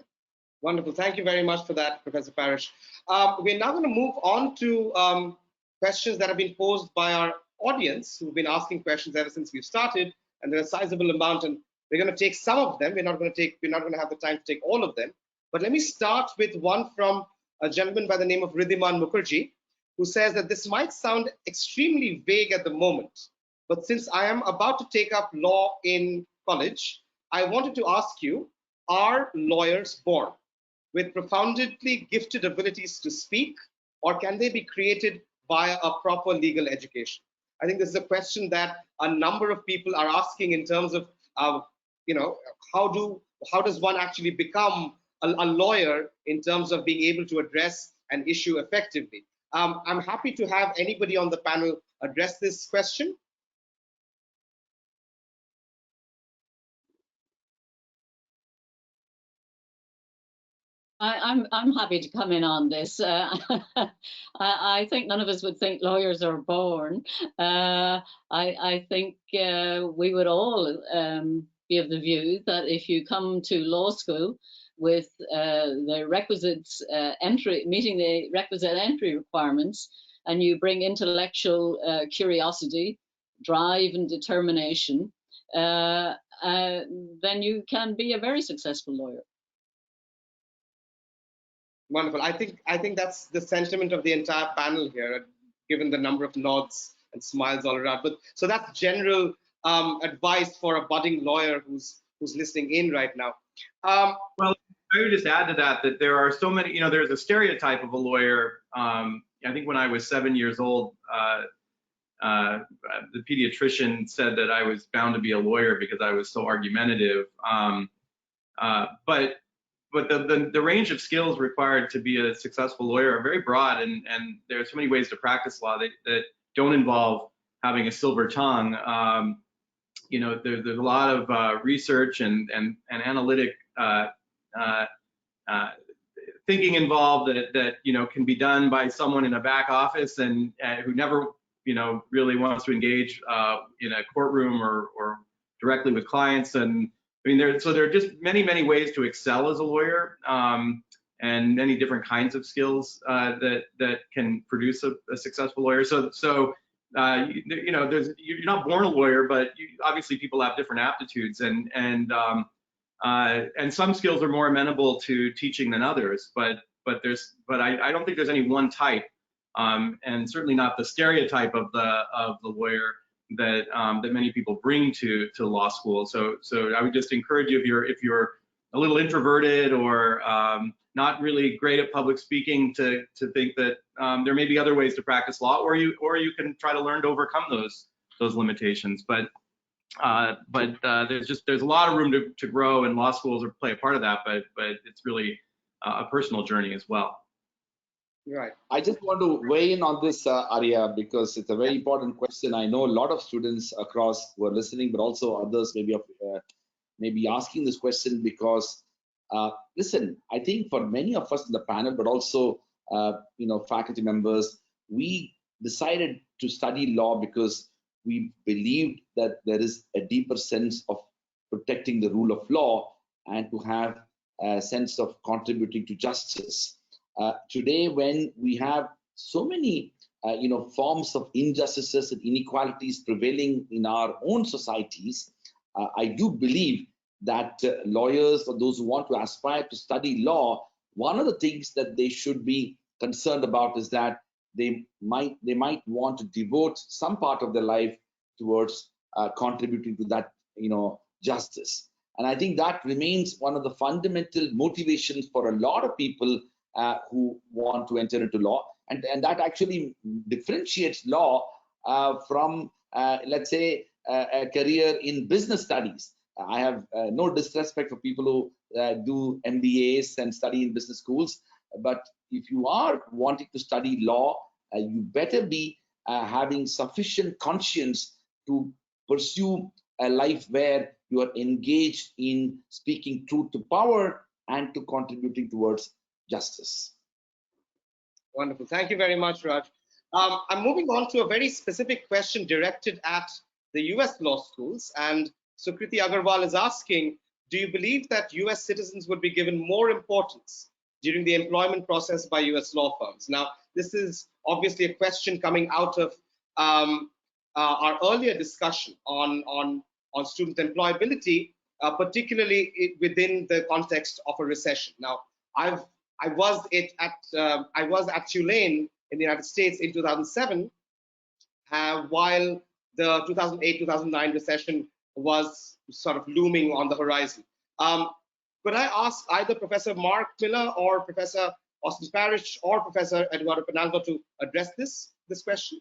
[SPEAKER 2] Wonderful. Thank you very much for that, Professor Parrish. We're now going to move on to questions that have been posed by our audience, who've been asking questions ever since we've started, and there are a sizable amount, and we're going to take some of them. We're not going to have the time to take all of them. But let me start with one from a gentleman by the name of Ridhiman Mukherjee, who says that this might sound extremely vague at the moment, but since I am about to take up law in college, I wanted to ask you, are lawyers born with profoundly gifted abilities to speak, or can they be created via a proper legal education? I think this is a question that a number of people are asking in terms of, how does one actually become a lawyer in terms of being able to address an issue effectively? I'm happy to have anybody on the panel address this question.
[SPEAKER 4] I'm happy to come in on this. I think none of us would think lawyers are born. I think we would all be of the view that if you come to law school with the requisites meeting the requisite entry requirements, and you bring intellectual curiosity, drive, and determination, then you can be a very successful lawyer.
[SPEAKER 2] Wonderful. I think that's the sentiment of the entire panel here, given the number of nods and smiles all around. But so that's general advice for a budding lawyer who's listening in right now.
[SPEAKER 6] Well, I would just add to that there are so many. There's a stereotype of a lawyer. I think when I was 7 years old, the pediatrician said that I was bound to be a lawyer because I was so argumentative. But the range of skills required to be a successful lawyer are very broad, and there are so many ways to practice law that don't involve having a silver tongue. There's a lot of research and analytic thinking involved that can be done by someone in a back office and who never really wants to engage in a courtroom or directly with clients. And I mean, there are just many ways to excel as a lawyer, and many different kinds of skills that can produce a successful lawyer. So you're not born a lawyer, but obviously people have different aptitudes, and some skills are more amenable to teaching than others. But I don't think there's any one type, and certainly not the stereotype of the lawyer that many people bring to law school. So I would just encourage you, if you're a little introverted or not really great at public speaking, to think that there may be other ways to practice law, or you can try to learn to overcome those limitations. But there's a lot of room to grow, and law schools play a part of that. But it's really a personal journey as well.
[SPEAKER 2] Right.
[SPEAKER 7] I just want to weigh in on this, Arya, because it's a very important question. I know a lot of students across who are listening, but also others may be asking this question because, listen, I think for many of us in the panel, but also faculty members, we decided to study law because we believed that there is a deeper sense of protecting the rule of law and to have a sense of contributing to justice. Today, when we have so many forms of injustices and inequalities prevailing in our own societies, I do believe that lawyers, or those who want to aspire to study law, one of the things that they should be concerned about is that they might want to devote some part of their life towards contributing to that justice. And I think that remains one of the fundamental motivations for a lot of people who want to enter into law, and that actually differentiates law from, let's say, a career in business studies. I have no disrespect for people who do MBAs and study in business schools, but if you are wanting to study law, you better be having sufficient conscience to pursue a life where you are engaged in speaking truth to power and to contributing towards justice.
[SPEAKER 2] Wonderful. Thank you very much, Raj. I'm moving on to a very specific question directed at the US law schools. And Sukriti Agarwal is asking, do you believe that US citizens would be given more importance during the employment process by US law firms? Now, this is obviously a question coming out of our earlier discussion on student employability, particularly within the context of a recession. Now, I was at Tulane in the United States in 2007, while the 2008-2009 recession was sort of looming on the horizon. Could I ask either Professor Marc Miller or Professor Austen Parrish or Professor Eduardo Penalva to address this question?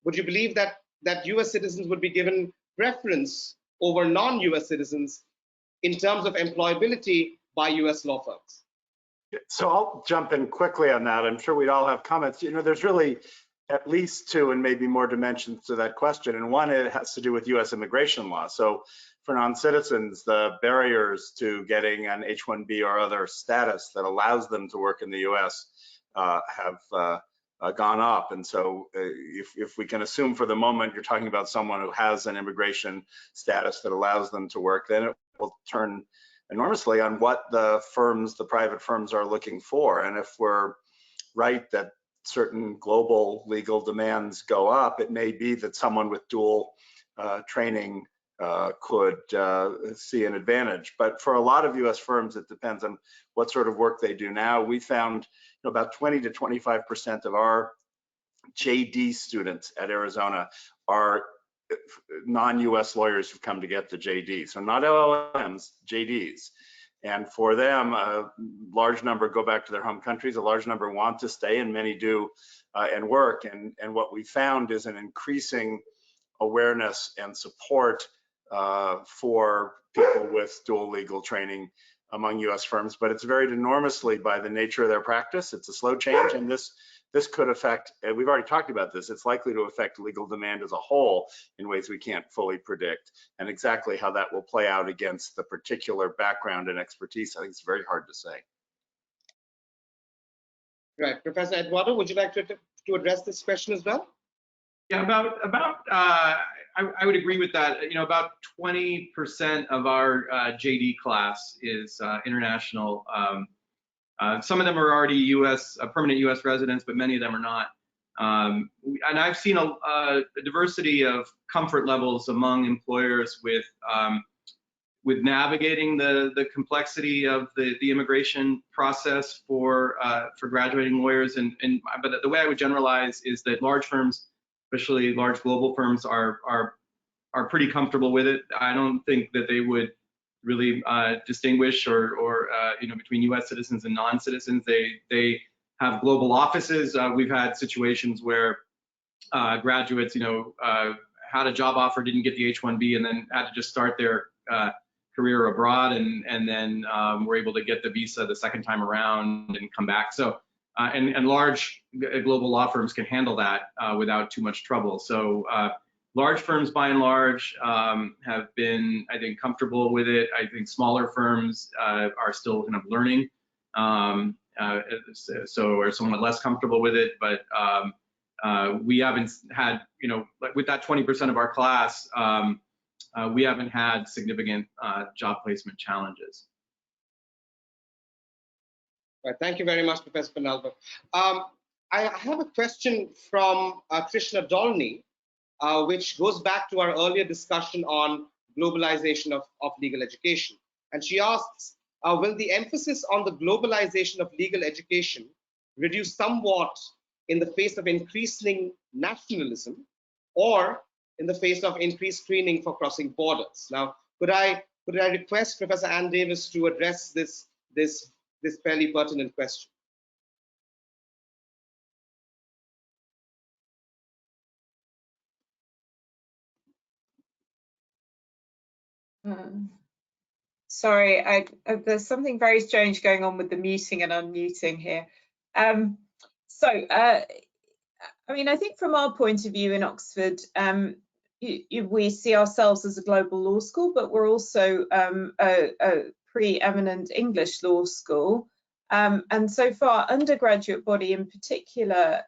[SPEAKER 2] Would you believe that US citizens would be given preference over non-US citizens in terms of employability by US law firms?
[SPEAKER 1] So I'll jump in quickly on that. I'm sure we'd all have comments. There's really at least two and maybe more dimensions to that question. And one, it has to do with US immigration law. So for non-citizens, the barriers to getting an H-1B or other status that allows them to work in the US have gone up. And so if we can assume for the moment you're talking about someone who has an immigration status that allows them to work, then it will turn enormously on what the private firms are looking for. And if we're right that certain global legal demands go up, it may be that someone with dual training could see an advantage. But for a lot of US firms, it depends on what sort of work they do now. We found about 20 to 25% of our JD students at Arizona are non-US lawyers who've come to get the JD. So not LLMs, JDs. And for them, a large number go back to their home countries, a large number want to stay, and many do and work. And what we found is an increasing awareness and support for people with dual legal training among US firms, but it's varied enormously by the nature of their practice. It's a slow change, and this could affect, and we've already talked about this, it's likely to affect legal demand as a whole in ways we can't fully predict. And exactly how that will play out against the particular background and expertise, I think it's very hard to say.
[SPEAKER 2] Right, Professor Eduardo, would you like to address this question as well?
[SPEAKER 6] Yeah, I would agree with that. You know, about 20% of our JD class is international. Some of them are already permanent US residents, but many of them are not. And I've seen a diversity of comfort levels among employers with navigating the complexity of the immigration process for graduating lawyers. But the way I would generalize is that large firms, especially large global firms, are pretty comfortable with it. I don't think that they would really distinguish or between U.S. citizens and non-citizens. They have global offices. We've had situations where graduates, had a job offer, didn't get the H-1B, and then had to just start their career abroad, and then were able to get the visa the second time around and come back. So, and large global law firms can handle that without too much trouble. So. Large firms, by and large, have been, I think, comfortable with it. I think smaller firms are still kind of learning, so are somewhat less comfortable with it. But we haven't had, like with that 20% of our class, we haven't had significant job placement challenges.
[SPEAKER 2] Right, thank you very much, Professor Penalver. I have a question from Krishna Dolny, which goes back to our earlier discussion on globalization of legal education. And she asks, will the emphasis on the globalization of legal education reduce somewhat in the face of increasing nationalism, or in the face of increased screening for crossing borders? Now, could I request Professor Ann Davies to address this fairly pertinent question?
[SPEAKER 3] Sorry, there's something very strange going on with the muting and unmuting here. I mean, I think from our point of view in Oxford, we see ourselves as a global law school, but we're also a preeminent English law school. And so for our undergraduate body in particular,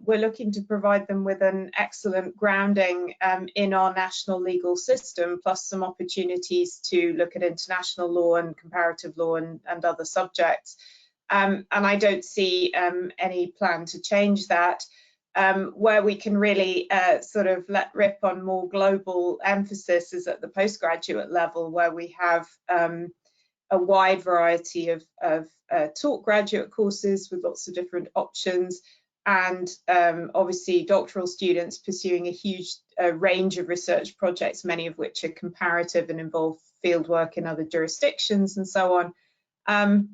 [SPEAKER 3] we're looking to provide them with an excellent grounding in our national legal system, plus some opportunities to look at international law and comparative law and other subjects. And I don't see any plan to change that. Where we can really sort of let rip on more global emphasis is at the postgraduate level, where we have a wide variety of taught graduate courses with lots of different options, and obviously doctoral students pursuing a huge range of research projects, many of which are comparative and involve fieldwork in other jurisdictions and so on.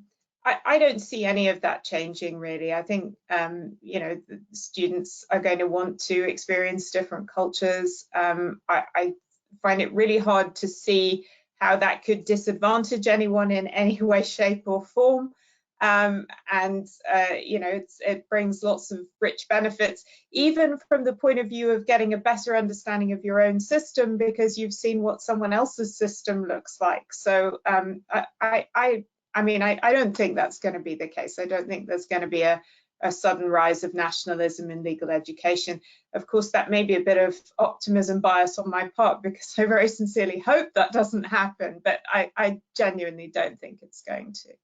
[SPEAKER 3] I don't see any of that changing, really. I think the students are going to want to experience different cultures. I find it really hard to see how that could disadvantage anyone in any way, shape or form. You know, it brings lots of rich benefits, even from the point of view of getting a better understanding of your own system, because you've seen what someone else's system looks like. So I mean, I don't think that's going to be the case. I don't think there's going to be a sudden rise of nationalism in legal education. Of course, that may be a bit of optimism bias on my part, because I very sincerely hope that doesn't happen, but I genuinely don't think it's going to.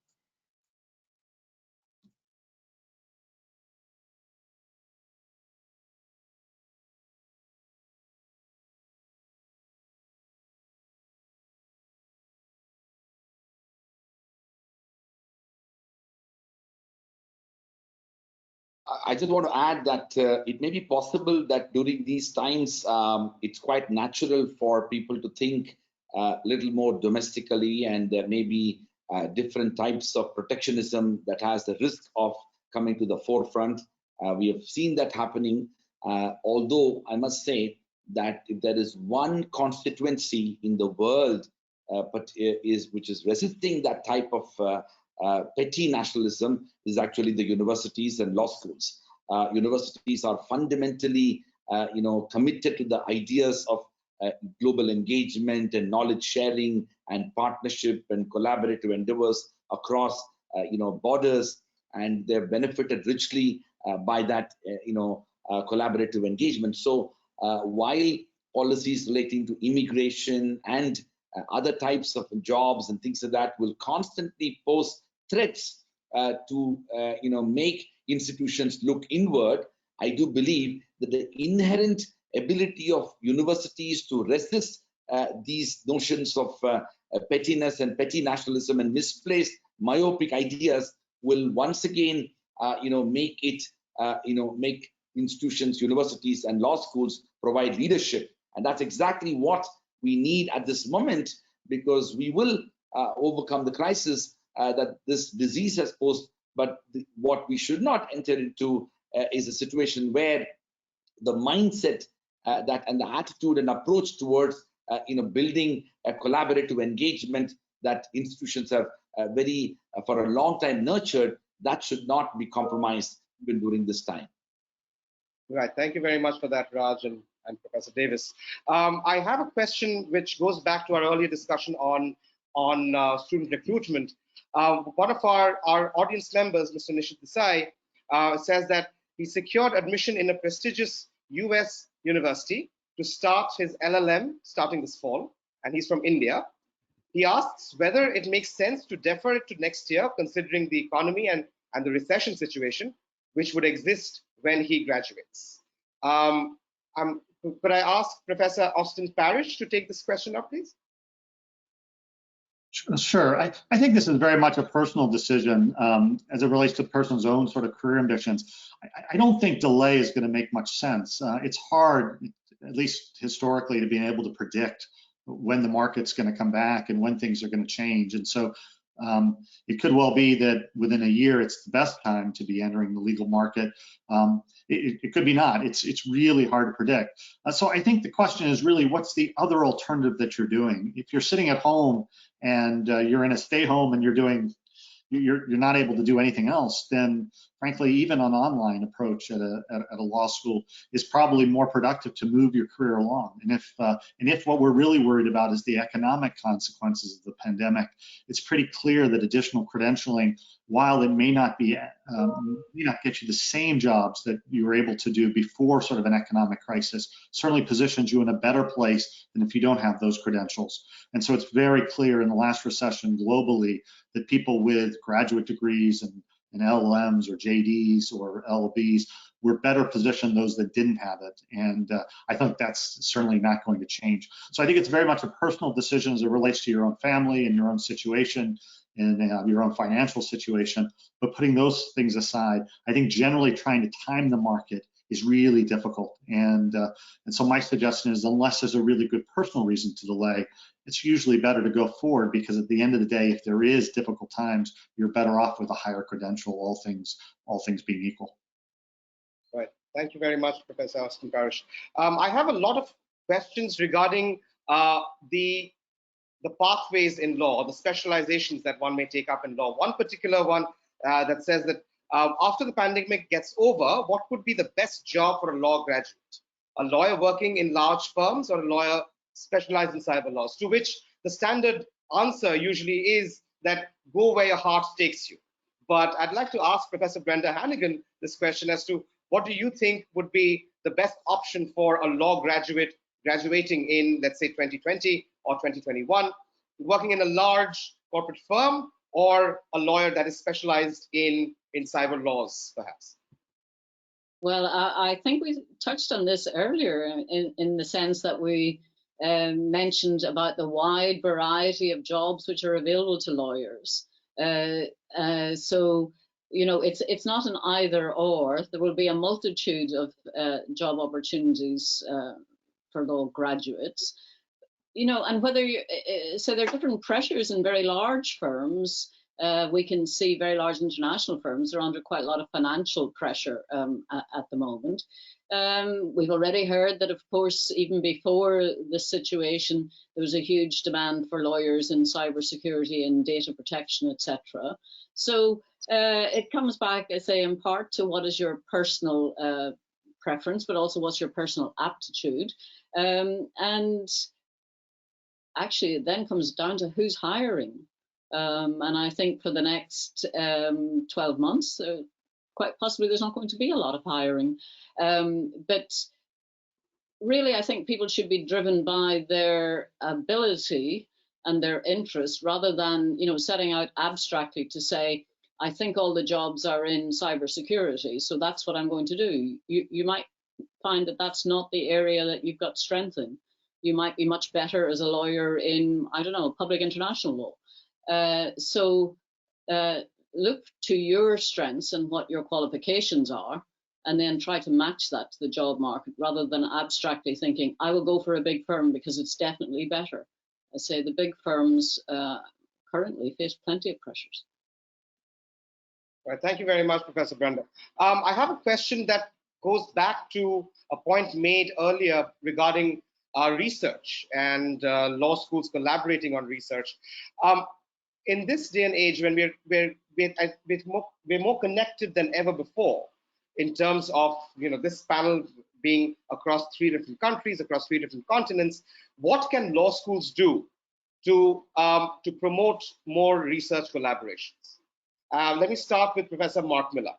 [SPEAKER 7] I just want to add that it may be possible that during these times, it's quite natural for people to think a little more domestically, and there may be different types of protectionism that has the risk of coming to the forefront. We have seen that happening, although I must say that if there is one constituency in the world which is resisting that type of petty nationalism, is actually the universities and law schools. Universities are fundamentally, committed to the ideas of global engagement and knowledge sharing and partnership and collaborative endeavors across, borders, and they're benefited richly by that, collaborative engagement. So while policies relating to immigration and other types of jobs and things like that will constantly pose threats to make institutions look inward, I do believe that the inherent ability of universities to resist these notions of pettiness and petty nationalism and misplaced myopic ideas will once again make institutions, universities and law schools provide leadership. And that's exactly what we need at this moment, because we will overcome the crisis that this disease has posed. But what we should not enter into is a situation where the mindset and the attitude and approach towards building a collaborative engagement that institutions have for a long time nurtured, that should not be compromised even during this time.
[SPEAKER 2] Right. Thank you very much for that, Raj and Professor Davies. I have a question which goes back to our earlier discussion on student recruitment. One of our audience members, Mr. Nishit Desai, says that he secured admission in a prestigious US university to start his LLM starting this fall, and he's from India. He asks whether it makes sense to defer it to next year, considering the economy and the recession situation, which would exist when he graduates. Could I ask Professor Austen Parrish to take this question up, please?
[SPEAKER 5] Sure. I think this is very much a personal decision as it relates to the person's own sort of career ambitions. I don't think delay is going to make much sense. It's hard, at least historically, to be able to predict when the market's going to come back and when things are going to change. And so it could well be that within a year, it's the best time to be entering the legal market. It could be not. It's really hard to predict. So I think the question is really, what's the other alternative that you're doing? If you're sitting at home and you're in a stay home and you're not able to do anything else, then frankly, even an online approach at a law school is probably more productive to move your career along. And if what we're really worried about is the economic consequences of the pandemic, it's pretty clear that additional credentialing, while it may not get you the same jobs that you were able to do before sort of an economic crisis, certainly positions you in a better place than if you don't have those credentials. And so it's very clear in the last recession globally that people with graduate degrees and LLMs or JDs or LLBs were better positioned those that didn't have it. And I think that's certainly not going to change. So I think it's very much a personal decision as it relates to your own family and your own situation and your own financial situation. But putting those things aside, I think generally trying to time the market is really difficult. And so my suggestion is, unless there's a really good personal reason to delay, it's usually better to go forward, because at the end of the day, if there is difficult times, you're better off with a higher credential, all things being equal.
[SPEAKER 2] Right. Thank you very much, Professor Austen Parrish. I have a lot of questions regarding the pathways in law, or the specializations that one may take up in law. One particular one that says that after the pandemic gets over, what would be the best job for a law graduate? A lawyer working in large firms or a lawyer specialized in cyber laws? To which the standard answer usually is that go where your heart takes you. But I'd like to ask Professor Brenda Hannigan this question as to what do you think would be the best option for a law graduate graduating in, let's say, 2020 or 2021, working in a large corporate firm or a lawyer that is specialized in cyber laws, perhaps?
[SPEAKER 4] Well, I think we touched on this earlier in the sense that we mentioned about the wide variety of jobs which are available to lawyers. So, you know, it's not an either or. There will be a multitude of job opportunities for law graduates. You know, and whether you, so there are different pressures in very large firms. We can see very large international firms are under quite a lot of financial pressure at the moment. We've already heard that, of course, even before this situation, there was a huge demand for lawyers in cybersecurity and data protection, etc. So it comes back, I say, in part to what is your personal preference, but also what's your personal aptitude. And actually, it then comes down to who's hiring. And I think for the next 12 months, quite possibly there's not going to be a lot of hiring. But really, I think people should be driven by their ability and their interest rather than, you know, setting out abstractly to say, I think all the jobs are in cybersecurity, so that's what I'm going to do. You might find that that's not the area that you've got strength in. You might be much better as a lawyer in, I don't know, public international law. So look to your strengths and what your qualifications are, and then try to match that to the job market rather than abstractly thinking, I will go for a big firm because it's definitely better. I say the big firms currently face plenty of pressures.
[SPEAKER 2] Right, thank you very much, Professor Brenda. I have a question that goes back to a point made earlier regarding research and law schools collaborating on research. In this day and age, when we're more connected than ever before, in terms of, you know, this panel being across 3 different countries, across 3 different continents, what can law schools do to promote more research collaborations? Let me start with Professor Marc Miller.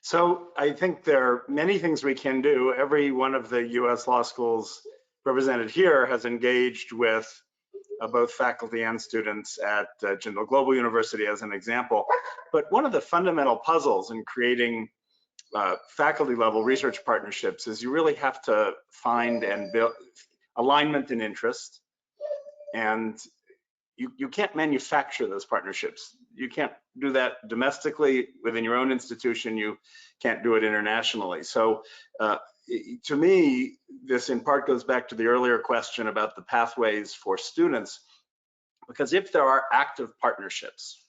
[SPEAKER 1] So I think there are many things we can do. Every one of the US law schools represented here has engaged with both faculty and students at Jindal Global University as an example. But one of the fundamental puzzles in creating faculty level research partnerships is you really have to find and build alignment in interest. And you can't manufacture those partnerships. You can't do that domestically within your own institution. You can't do it internationally. So to me, this in part goes back to the earlier question about the pathways for students, because if there are active partnerships,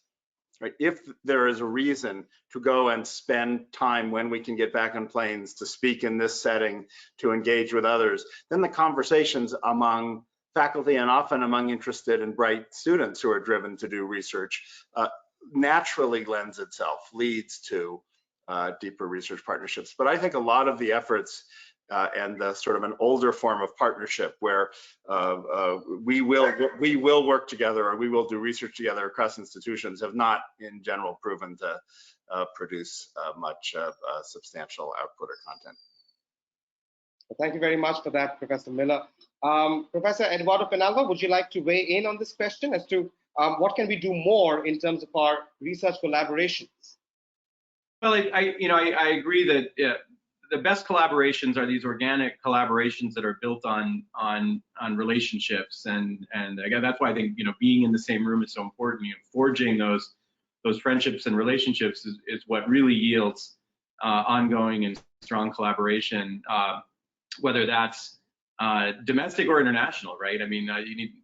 [SPEAKER 1] right, if there is a reason to go and spend time when we can get back on planes to speak in this setting, to engage with others, then the conversations among faculty and often among interested and bright students who are driven to do research naturally leads to deeper research partnerships. But I think a lot of the efforts and the sort of an older form of partnership where we will work together or we will do research together across institutions have not in general proven to produce much substantial output or content.
[SPEAKER 2] Thank you very much for that, Professor Miller. Professor Eduardo Penalva, would you like to weigh in on this question as to what can we do more in terms of our research collaborations?
[SPEAKER 6] Well, I agree that the best collaborations are these organic collaborations that are built on relationships, and again, that's why I think, you know, being in the same room is so important. You know, forging those friendships and relationships is what really yields ongoing and strong collaboration. Whether that's domestic or international, right? I mean,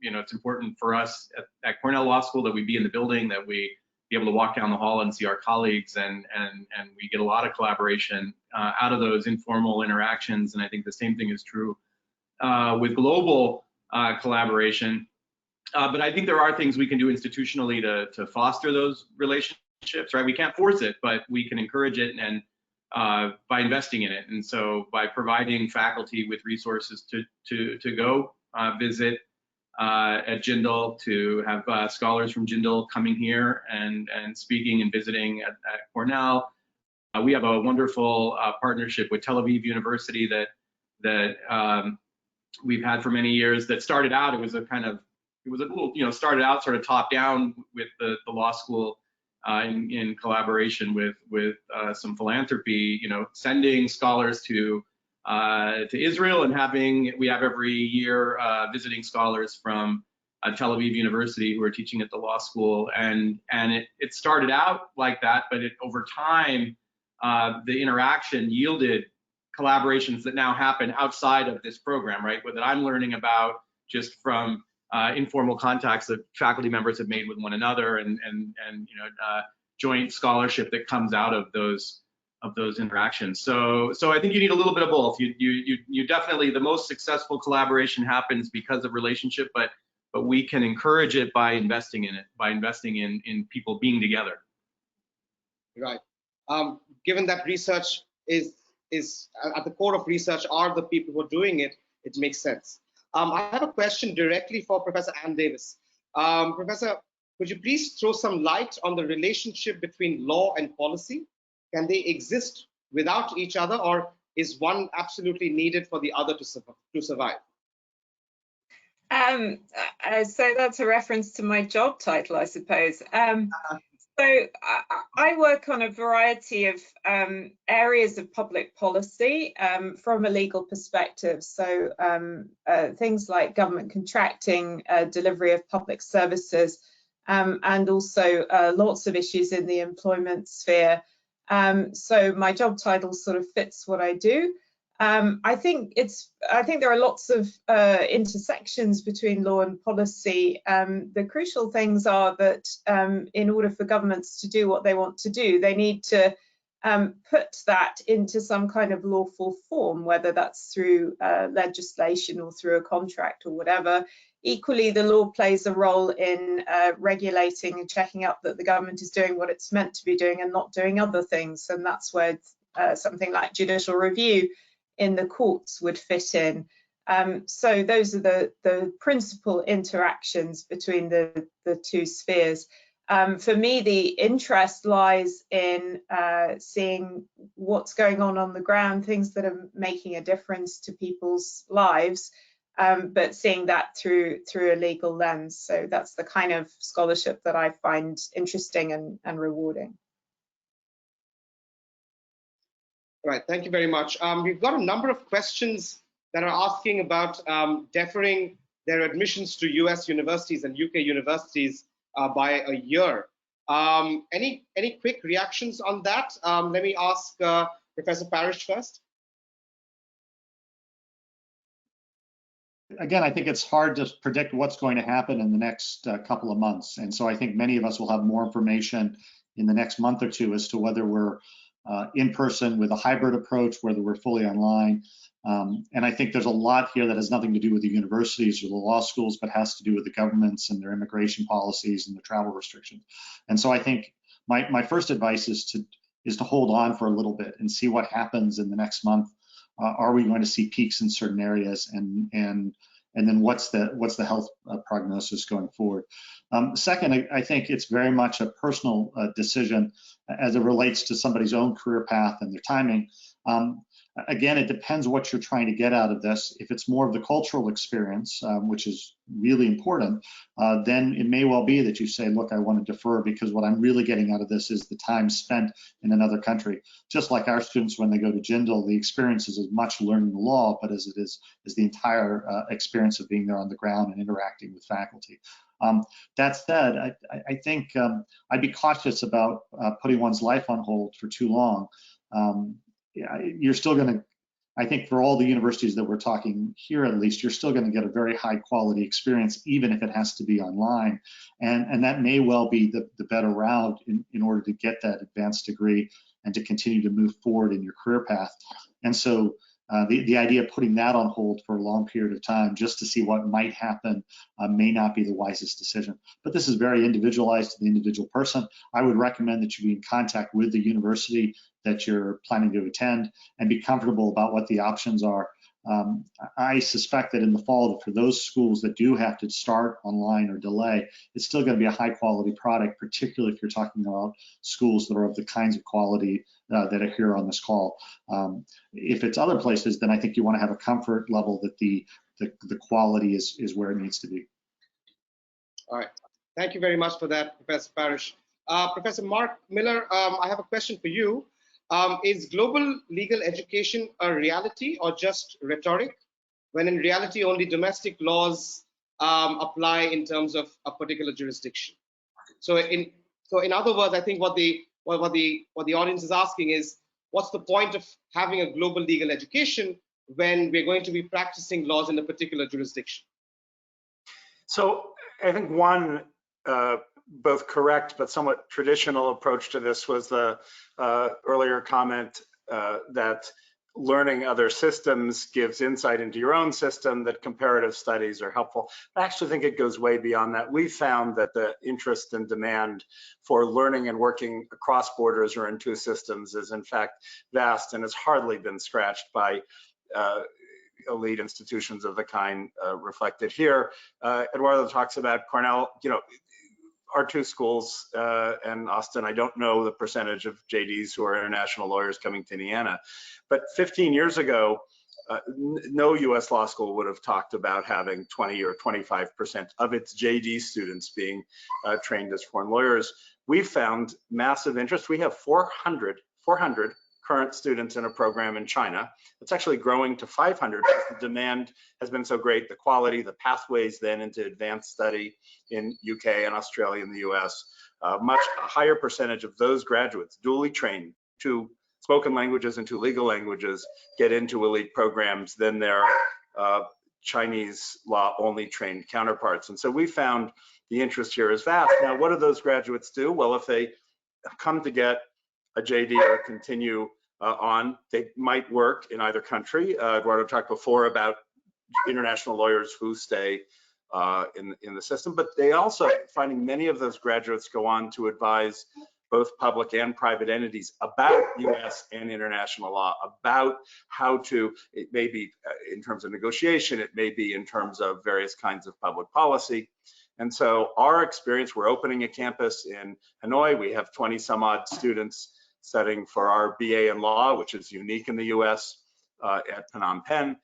[SPEAKER 6] it's important for us at Cornell Law School that we be in the building, that we be able to walk down the hall and see our colleagues, and we get a lot of collaboration out of those informal interactions. And I think the same thing is true with global collaboration. But I think there are things we can do institutionally to foster those relationships, right? We can't force it, but we can encourage it, and by investing in it. And so by providing faculty with resources to go visit at Jindal, to have scholars from Jindal coming here and speaking and visiting at Cornell. We have a wonderful partnership with Tel Aviv University that we've had for many years. That started out, it was a little, started out sort of top down with the law school in collaboration with some philanthropy, sending scholars to Israel, and we have every year visiting scholars from Tel Aviv University who are teaching at the law school, and it started out like that, but over time the interaction yielded collaborations that now happen outside of this program, right? That I'm learning about just from informal contacts that faculty members have made with one another, and joint scholarship that comes out of those interactions. So I think you need a little bit of both. You definitely, the most successful collaboration happens because of relationship, but we can encourage it by investing in it, by investing in people being together.
[SPEAKER 2] Right. Given that research is at the core of research are the people who are doing it, it makes sense. I have a question directly for Professor Ann Davies. Professor, could you please throw some light on the relationship between law and policy? Can they exist without each other, or is one absolutely needed for the other to survive?
[SPEAKER 3] So that's a reference to my job title, I suppose. So I work on a variety of areas of public policy from a legal perspective. So things like government contracting, delivery of public services, and also lots of issues in the employment sphere. So my job title sort of fits what I do. I think there are lots of intersections between law and policy. The crucial things are that in order for governments to do what they want to do, they need to put that into some kind of lawful form, whether that's through legislation or through a contract or whatever. Equally, the law plays a role in regulating and checking up that the government is doing what it's meant to be doing and not doing other things. And that's where something like judicial review in the courts would fit in. So those are the principal interactions between the two spheres. For me, the interest lies in seeing what's going on the ground, things that are making a difference to people's lives, but seeing that through a legal lens. So that's the kind of scholarship that I find interesting and rewarding.
[SPEAKER 2] Right, thank you very much. We've got a number of questions that are asking about deferring their admissions to US universities and UK universities by a year. Any quick reactions on that? Let me ask Professor Parrish first.
[SPEAKER 5] Again, I think it's hard to predict what's going to happen in the next couple of months. And so I think many of us will have more information in the next month or two as to whether we're in person with a hybrid approach, whether we're fully online. And I think there's a lot here that has nothing to do with the universities or the law schools, but has to do with the governments and their immigration policies and the travel restrictions. And so I think my first advice is to hold on for a little bit and see what happens in the next month. Are we going to see peaks in certain areas, and then what's the health prognosis going forward? Second, I think it's very much a personal decision as it relates to somebody's own career path and their timing. Again, it depends what you're trying to get out of this. If it's more of the cultural experience, which is really important, then it may well be that you say, look, I want to defer because what I'm really getting out of this is the time spent in another country. Just like our students, when they go to Jindal, the experience is as much learning the law, but as it is the entire experience of being there on the ground and interacting with faculty. That said, I think I'd be cautious about putting one's life on hold for too long. You're still going to, I think for all the universities that we're talking here, at least, you're still going to get a very high quality experience, even if it has to be online. And that may well be the better route in order to get that advanced degree and to continue to move forward in your career path. And so the idea of putting that on hold for a long period of time just to see what might happen may not be the wisest decision. But this is very individualized to the individual person. I would recommend that you be in contact with the university that you're planning to attend and be comfortable about what the options are. I suspect that in the fall, for those schools that do have to start online or delay, it's still going to be a high quality product, particularly if you're talking about schools that are of the kinds of quality that are here on this call. If it's other places, then I think you want to have a comfort level that the quality is where it needs to be.
[SPEAKER 2] All right. Thank you very much for that, Professor Parrish. Professor Marc Miller, I have a question for you. Is global legal education a reality or just rhetoric, when in reality only domestic laws apply in terms of a particular jurisdiction? So in other words, I think what the audience is asking is, what's the point of having a global legal education when we're going to be practicing laws in a particular jurisdiction?
[SPEAKER 1] So I think one both correct but somewhat traditional approach to this was the earlier comment that learning other systems gives insight into your own system, that comparative studies are helpful. I actually think it goes way beyond that. We found that the interest and demand for learning and working across borders or into systems is in fact vast and has hardly been scratched by elite institutions of the kind reflected here. Eduardo talks about Cornell. You know, our two schools and Austen, I don't know the percentage of JDs who are international lawyers coming to Indiana, but 15 years ago, no US law school would have talked about having 20 or 25% of its JD students being trained as foreign lawyers. We found massive interest. We have 400 current students in a program in China. It's actually growing to 500. The demand has been so great, the quality, the pathways then into advanced study in UK and Australia and the US. Much higher percentage of those graduates, duly trained to spoken languages and to legal languages, get into elite programs than their Chinese law only trained counterparts. And so we found the interest here is vast. Now, what do those graduates do? Well, if they come to get a JD or continue on, they might work in either country. Eduardo talked before about international lawyers who stay in the system, but they also, finding many of those graduates go on to advise both public and private entities about US and international law, about how to, it may be in terms of negotiation, it may be in terms of various kinds of public policy. And so our experience, we're opening a campus in Hanoi. We have 20 some odd students studying for our BA in law, which is unique in the US at Phnom Penh.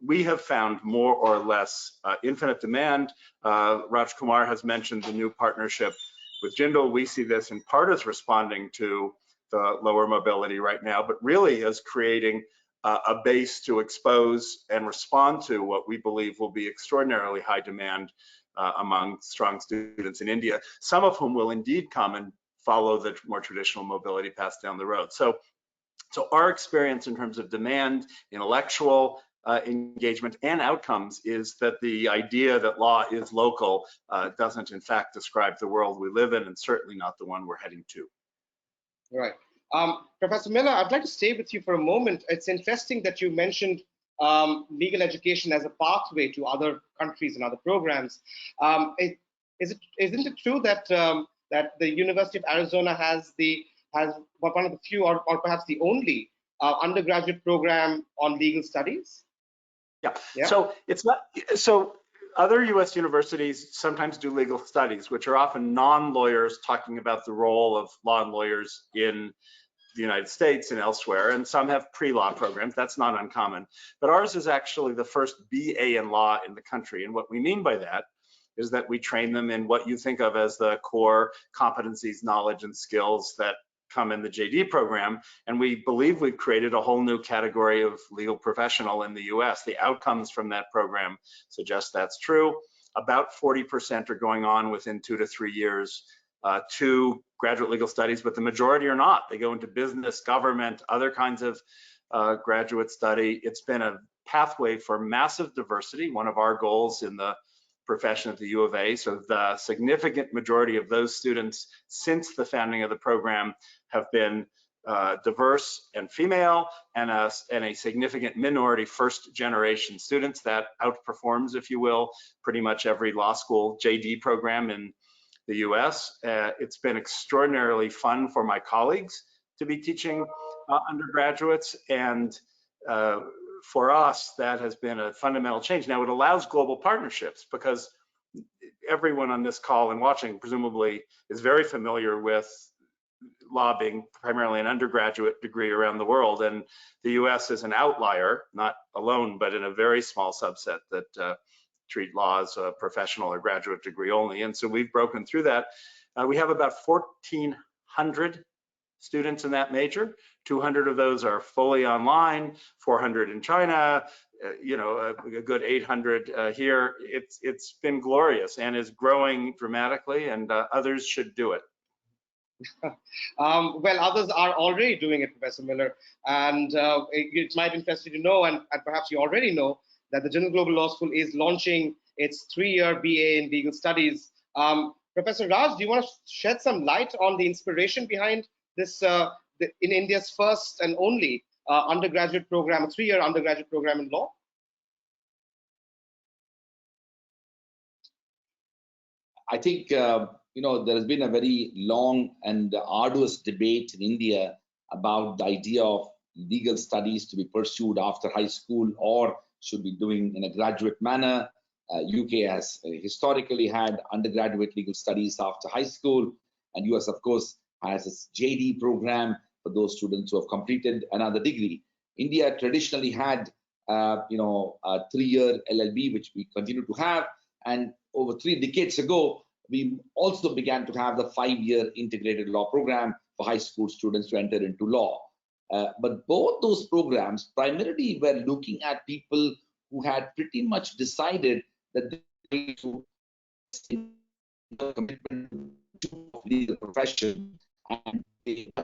[SPEAKER 1] We have found more or less infinite demand. Raj Kumar has mentioned the new partnership with Jindal. We see this in part as responding to the lower mobility right now, but really as creating a base to expose and respond to what we believe will be extraordinarily high demand among strong students in India, some of whom will indeed come and follow the more traditional mobility paths down the road. So our experience in terms of demand, intellectual engagement, and outcomes is that the idea that law is local doesn't in fact describe the world we live in, and certainly not the one we're heading to.
[SPEAKER 2] Right. Professor Miller, I'd like to stay with you for a moment. It's interesting that you mentioned legal education as a pathway to other countries and other programs. Isn't it true that that the University of Arizona has one of the few, or perhaps the only, undergraduate program on legal studies?
[SPEAKER 1] Yeah. So it's not. So other U.S. universities sometimes do legal studies, which are often non-lawyers talking about the role of law and lawyers in the United States and elsewhere, and some have pre-law programs. That's not uncommon. But ours is actually the first BA in law in the country. And what we mean by that is that we train them in what you think of as the core competencies, knowledge, and skills that come in the JD program. And we believe we've created a whole new category of legal professional in the US. The outcomes from that program suggest that's true. About 40% are going on within 2 to 3 years to graduate legal studies, but the majority are not. They go into business, government, other kinds of graduate study. It's been a pathway for massive diversity, one of our goals in the profession at the U of A. So the significant majority of those students since the founding of the program have been diverse and female, and a significant minority first-generation students. That outperforms, if you will, pretty much every law school JD program in the US. It's been extraordinarily fun for my colleagues to be teaching undergraduates, and for us, that has been a fundamental change. Now, it allows global partnerships because everyone on this call and watching presumably is very familiar with law being primarily an undergraduate degree around the world, and the US is an outlier, not alone, but in a very small subset that treat law as a professional or graduate degree only. And so we've broken through that. We have about 1,400 students in that major. 200 of those are fully online, 400 in China, a good 800 here. It's been glorious and is growing dramatically, and others should do it.
[SPEAKER 2] Well, others are already doing it, Professor Miller, and it might interest you to know, and perhaps you already know, that the Jindal Global Law School is launching its 3-year BA in Legal Studies. Professor Raj, do you want to shed some light on the inspiration behind this, in India's first and only undergraduate program, a 3-year undergraduate program in law?
[SPEAKER 7] I think, there has been a very long and arduous debate in India about the idea of legal studies to be pursued after high school or should be doing in a graduate manner. UK has historically had undergraduate legal studies after high school, and US, of course, has its JD program for those students who have completed another degree. India traditionally had, a 3-year LLB, which we continue to have, and over 3 decades ago, we also began to have the 5-year integrated law program for high school students to enter into law. But both those programs primarily were looking at people who had pretty much decided that they were commitment to the legal profession, and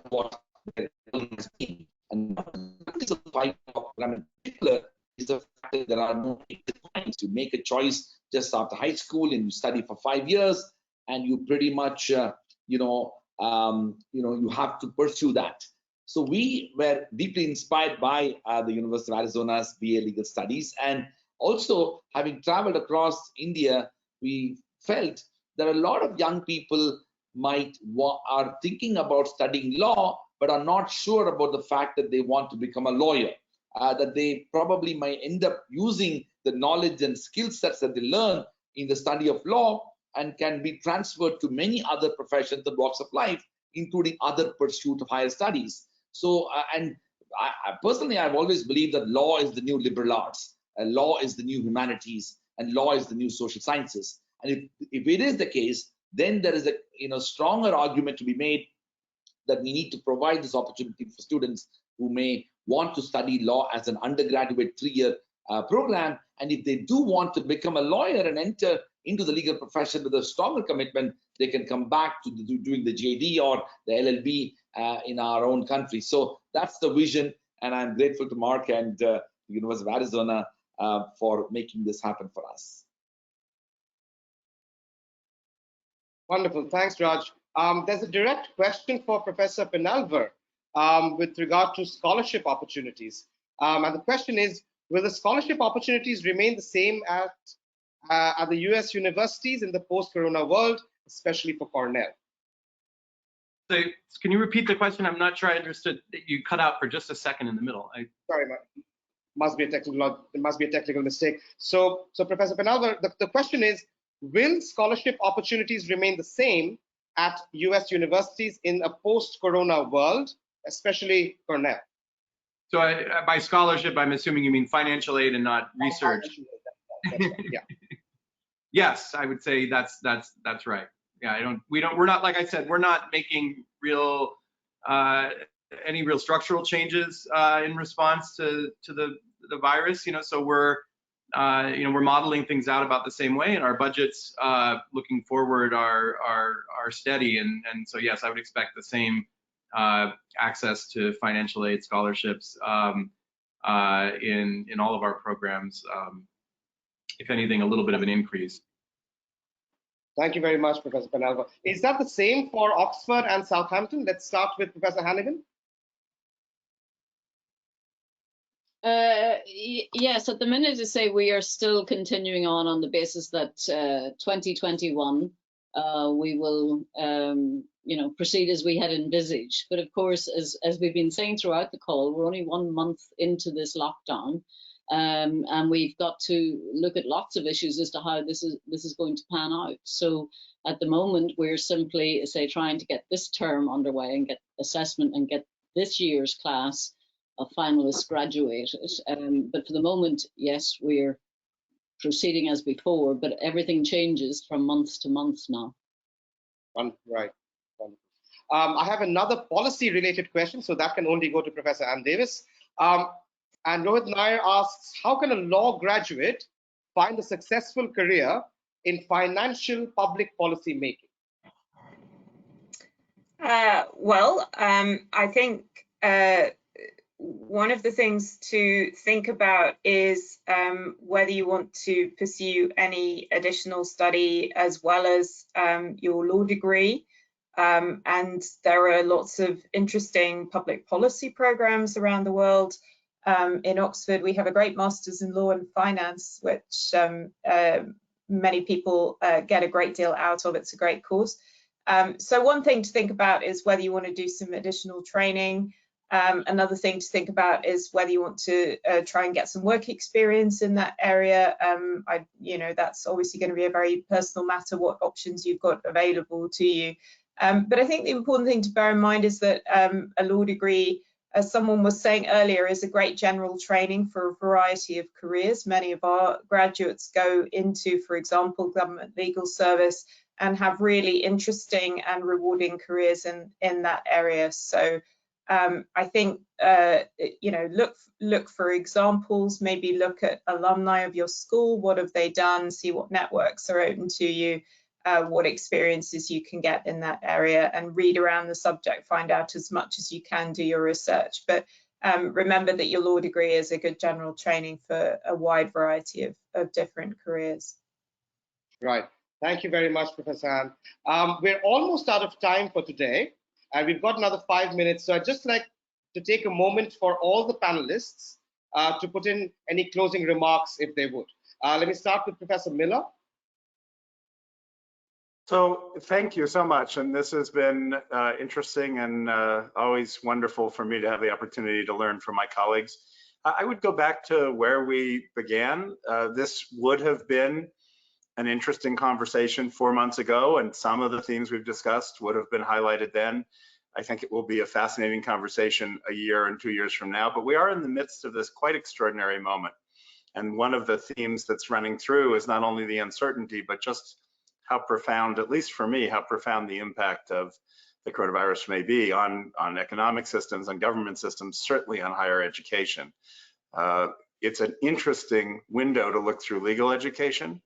[SPEAKER 7] what their has been. And the 5-year program in particular is the fact that there are no points. You make a choice just after high school, and you study for 5 years, and you pretty much, you have to pursue that. So we were deeply inspired by the University of Arizona's BA Legal Studies, and also having traveled across India, we felt that a lot of young people are thinking about studying law, but are not sure about the fact that they want to become a lawyer, that they probably might end up using the knowledge and skill sets that they learn in the study of law and can be transferred to many other professions and walks of life, including other pursuit of higher studies. So, and I personally, I've always believed that law is the new liberal arts, and law is the new humanities, and law is the new social sciences. And if it is the case, then there is a stronger argument to be made that we need to provide this opportunity for students who may want to study law as an undergraduate 3-year program. And if they do want to become a lawyer and enter into the legal profession with a stronger commitment, they can come back to doing the JD or the LLB in our own country. So that's the vision, and I'm grateful to Marc and the University of Arizona for making this happen for us.
[SPEAKER 2] Wonderful, thanks, Raj. There's a direct question for Professor Penalver with regard to scholarship opportunities. And the question is, will the scholarship opportunities remain the same at the US universities in the post-corona world, especially for Cornell?
[SPEAKER 6] So can you repeat the question? I'm not sure I understood. You cut out for just a second in the middle.
[SPEAKER 2] Sorry, must be a technical mistake. So Professor Penalver, the question is, will scholarship opportunities remain the same at US universities in a post-corona world, especially Cornell?
[SPEAKER 6] So by scholarship, I'm assuming you mean financial aid and not research.
[SPEAKER 2] That's right, yeah.
[SPEAKER 6] Yes, I would say that's right. Yeah, we're not, like I said, we're not making any real structural changes in response to the virus, so we're modeling things out about the same way, and our budgets looking forward are steady, and so yes, I would expect the same access to financial aid scholarships in all of our programs. If anything, a little bit of an increase.
[SPEAKER 2] Thank you very much, Professor Penalva. Is that the same for Oxford and Southampton? Let's start with Professor Hannigan.
[SPEAKER 4] Yes, at the minute to say we are still continuing on the basis that 2021 we will proceed as we had envisaged. But of course, as we've been saying throughout the call, we're only 1 month into this lockdown, and we've got to look at lots of issues as to how this is going to pan out. So at the moment, we're simply trying to get this term underway and get assessment and get this year's class of finalists graduated. But for the moment, yes, we're proceeding as before, but everything changes from month to month now.
[SPEAKER 2] Right. I have another policy-related question, so that can only go to Professor Ann Davies. And Rohit Nair asks, how can a law graduate find a successful career in financial public policy making?
[SPEAKER 3] I think one of the things to think about is whether you want to pursue any additional study as well as your law degree. And there are lots of interesting public policy programs around the world. In Oxford, we have a great Masters in Law and Finance, which many people get a great deal out of. It's a great course. So one thing to think about is whether you want to do some additional training. Another thing to think about is whether you want to try and get some work experience in that area. That's obviously going to be a very personal matter, what options you've got available to you. But I think the important thing to bear in mind is that a law degree, as someone was saying earlier, is a great general training for a variety of careers. Many of our graduates go into, for example, government legal service and have really interesting and rewarding careers in that area. So I think, look for examples, maybe look at alumni of your school. What have they done? See what networks are open to you, what experiences you can get in that area, and read around the subject, find out as much as you can, do your research. But remember that your law degree is a good general training for a wide variety of different careers.
[SPEAKER 2] Right. Thank you very much, Professor Ann. We're almost out of time for today, and we've got another 5 minutes. So I'd just like to take a moment for all the panelists to put in any closing remarks if they would. Let me start with Professor Miller.
[SPEAKER 1] So thank you so much. And this has been interesting and always wonderful for me to have the opportunity to learn from my colleagues. I would go back to where we began. This would have been an interesting conversation 4 months ago, and some of the themes we've discussed would have been highlighted then. I think it will be a fascinating conversation a year and 2 years from now, but we are in the midst of this quite extraordinary moment. And one of the themes that's running through is not only the uncertainty, but just how profound, at least for me, how profound the impact of the coronavirus may be on economic systems, on government systems, certainly on higher education. It's an interesting window to look through legal education,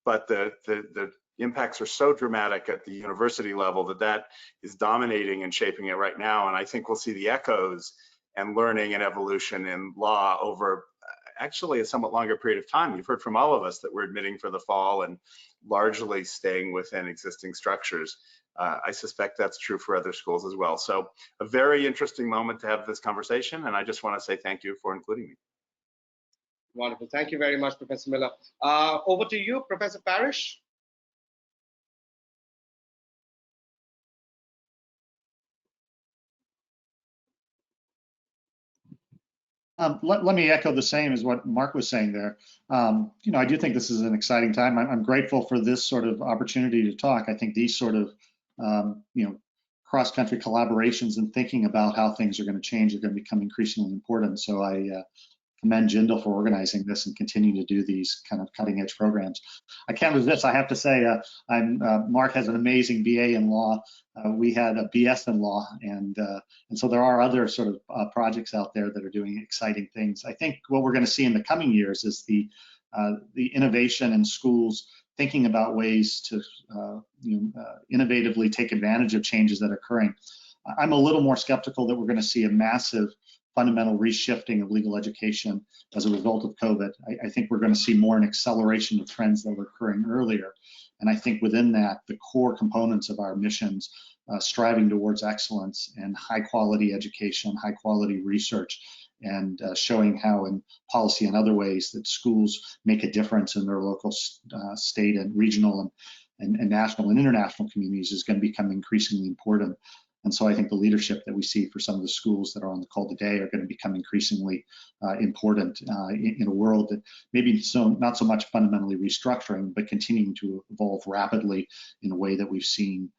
[SPEAKER 1] but the impacts are so dramatic at the university level that is dominating and shaping it right now. And I think we'll see the echoes and learning and evolution in law over actually a somewhat longer period of time. You've heard from all of us that we're admitting for the fall and largely staying within existing structures. I suspect that's true for other schools as well. So a very interesting moment to have this conversation, and I just want to say thank you for including me.
[SPEAKER 2] Wonderful. Thank you very much, Professor Miller. Over to you, Professor Parrish.
[SPEAKER 5] Let me echo the same as what Marc was saying there. I do think this is an exciting time. I'm grateful for this sort of opportunity to talk. I think these sort of, cross-country collaborations and thinking about how things are going to change are going to become increasingly important. So I commend Jindal for organizing this and continuing to do these kind of cutting-edge programs. I can't resist. I have to say, Marc has an amazing BA in law. We had a BS in law, and so there are other sort of projects out there that are doing exciting things. I think what we're going to see in the coming years is the innovation in schools thinking about ways to innovatively take advantage of changes that are occurring. I'm a little more skeptical that we're going to see a massive fundamental reshifting of legal education as a result of COVID. I think we're going to see more an acceleration of trends that were occurring earlier. And I think within that, the core components of our missions, striving towards excellence and high quality education, high quality research, and showing how in policy and other ways that schools make a difference in their local, state and regional and national and international communities is going to become increasingly important. And so I think the leadership that we see for some of the schools that are on the call today are going to become increasingly important in a world that maybe not so much fundamentally restructuring, but continuing to evolve rapidly in a way that we've seen,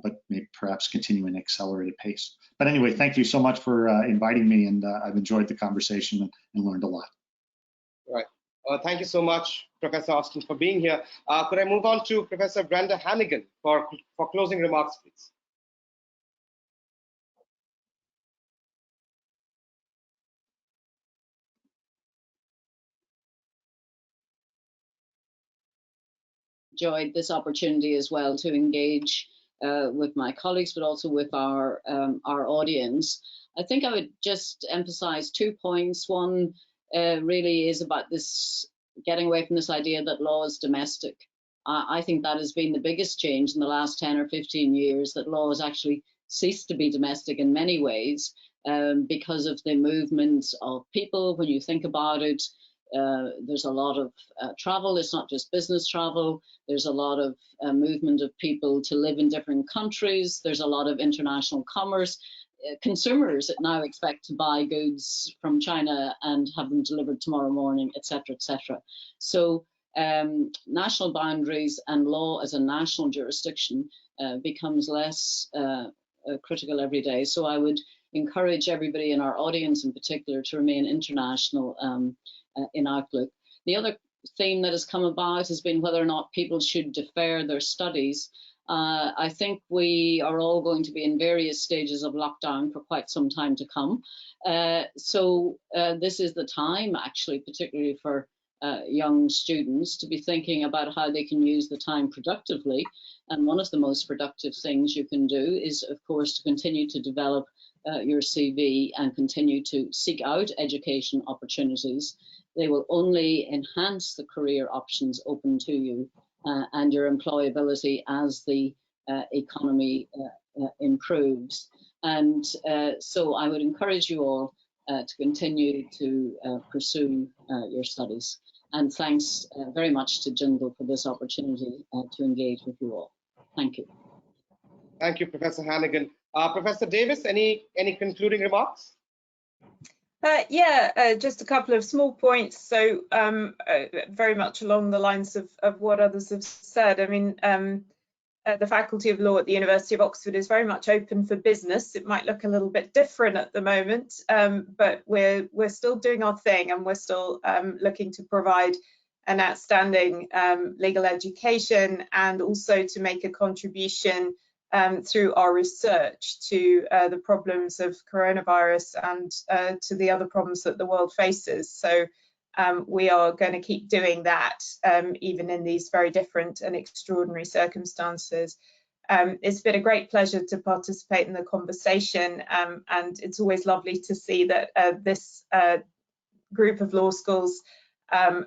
[SPEAKER 5] but maybe perhaps continue an accelerated pace. But anyway, thank you so much for inviting me, and I've enjoyed the conversation and learned a lot.
[SPEAKER 2] Right. Thank you so much, Professor Austen, for being here. Could I move on to Professor Brenda Hannigan for closing remarks, please?
[SPEAKER 4] Enjoyed this opportunity as well to engage with my colleagues, but also with our audience. I think I would just emphasize 2 points. One really is about this getting away from this idea that law is domestic. I think that has been the biggest change in the last 10 or 15 years, that law has actually ceased to be domestic in many ways because of the movement of people. When you think about it, there's a lot of travel. It's not just business travel. There's a lot of movement of people to live in different countries. There's a lot of international commerce. Consumers now expect to buy goods from China and have them delivered tomorrow morning, etc., etc. So national boundaries and law as a national jurisdiction becomes less critical every day. So I would encourage everybody in our audience in particular to remain international in outlook. The other theme that has come about has been whether or not people should defer their studies. I think we are all going to be in various stages of lockdown for quite some time to come. So this is the time, actually, particularly for young students, to be thinking about how they can use the time productively. And one of the most productive things you can do is, of course, to continue to develop your CV and continue to seek out education opportunities. They will only enhance the career options open to you and your employability as the economy improves. And so I would encourage you all to continue to pursue your studies. And thanks very much to Jindal for this opportunity to engage with you all. Thank you.
[SPEAKER 2] Thank you, Professor Hannigan. Professor Davies, any concluding remarks?
[SPEAKER 3] Yeah, just a couple of small points. So very much along the lines of what others have said. I mean, the Faculty of Law at the University of Oxford is very much open for business. It might look a little bit different at the moment, but we're still doing our thing, and we're still looking to provide an outstanding legal education, and also to make a contribution through our research to the problems of coronavirus and to the other problems that the world faces. So we are going to keep doing that, even in these very different and extraordinary circumstances. It's been a great pleasure to participate in the conversation, and it's always lovely to see that this group of law schools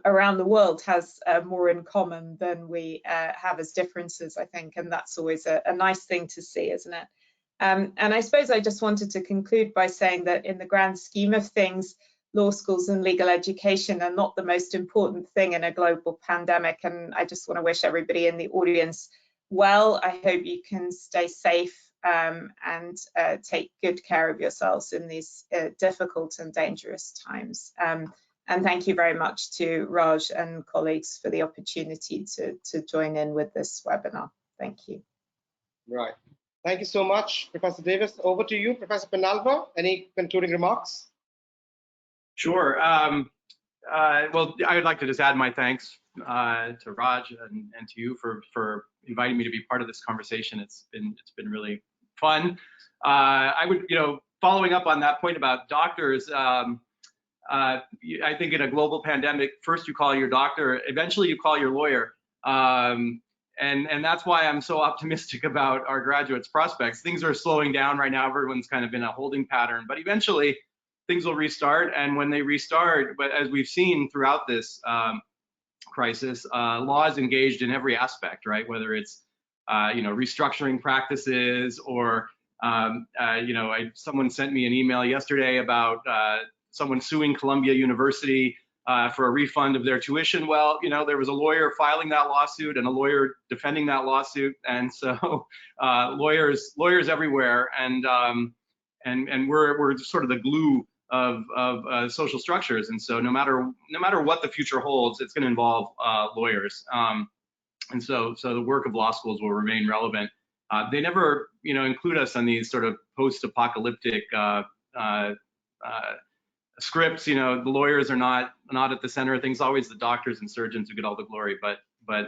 [SPEAKER 3] around the world has more in common than we have as differences, I think, and that's always a nice thing to see, isn't it? And I suppose I just wanted to conclude by saying that in the grand scheme of things, law schools and legal education are not the most important thing in a global pandemic, and I just want to wish everybody in the audience well. I hope you can stay safe and take good care of yourselves in these difficult and dangerous times. And thank you very much to Raj and colleagues for the opportunity to join in with this webinar. Thank you.
[SPEAKER 2] Right. Thank you so much, Professor Davies. Over to you, Professor Penalva. Any concluding remarks?
[SPEAKER 6] Sure. Well, I would like to just add my thanks to Raj and to you for inviting me to be part of this conversation. It's been really fun. I would, following up on that point about doctors, I think in a global pandemic, first you call your doctor, eventually you call your lawyer. And that's why I'm so optimistic about our graduates' prospects. Things are slowing down right now. Everyone's kind of in a holding pattern, but eventually things will restart. And when they restart, but as we've seen throughout this crisis, law is engaged in every aspect, right? Whether it's, restructuring practices or, someone sent me an email yesterday about someone suing Columbia University for a refund of their tuition. Well, there was a lawyer filing that lawsuit and a lawyer defending that lawsuit, and so lawyers everywhere, and we're sort of the glue of social structures, and so no matter what the future holds, it's going to involve lawyers, and so the work of law schools will remain relevant. They never include us on these sort of post-apocalyptic scripts. The lawyers are not at the center of things. Always the doctors and surgeons who get all the glory, but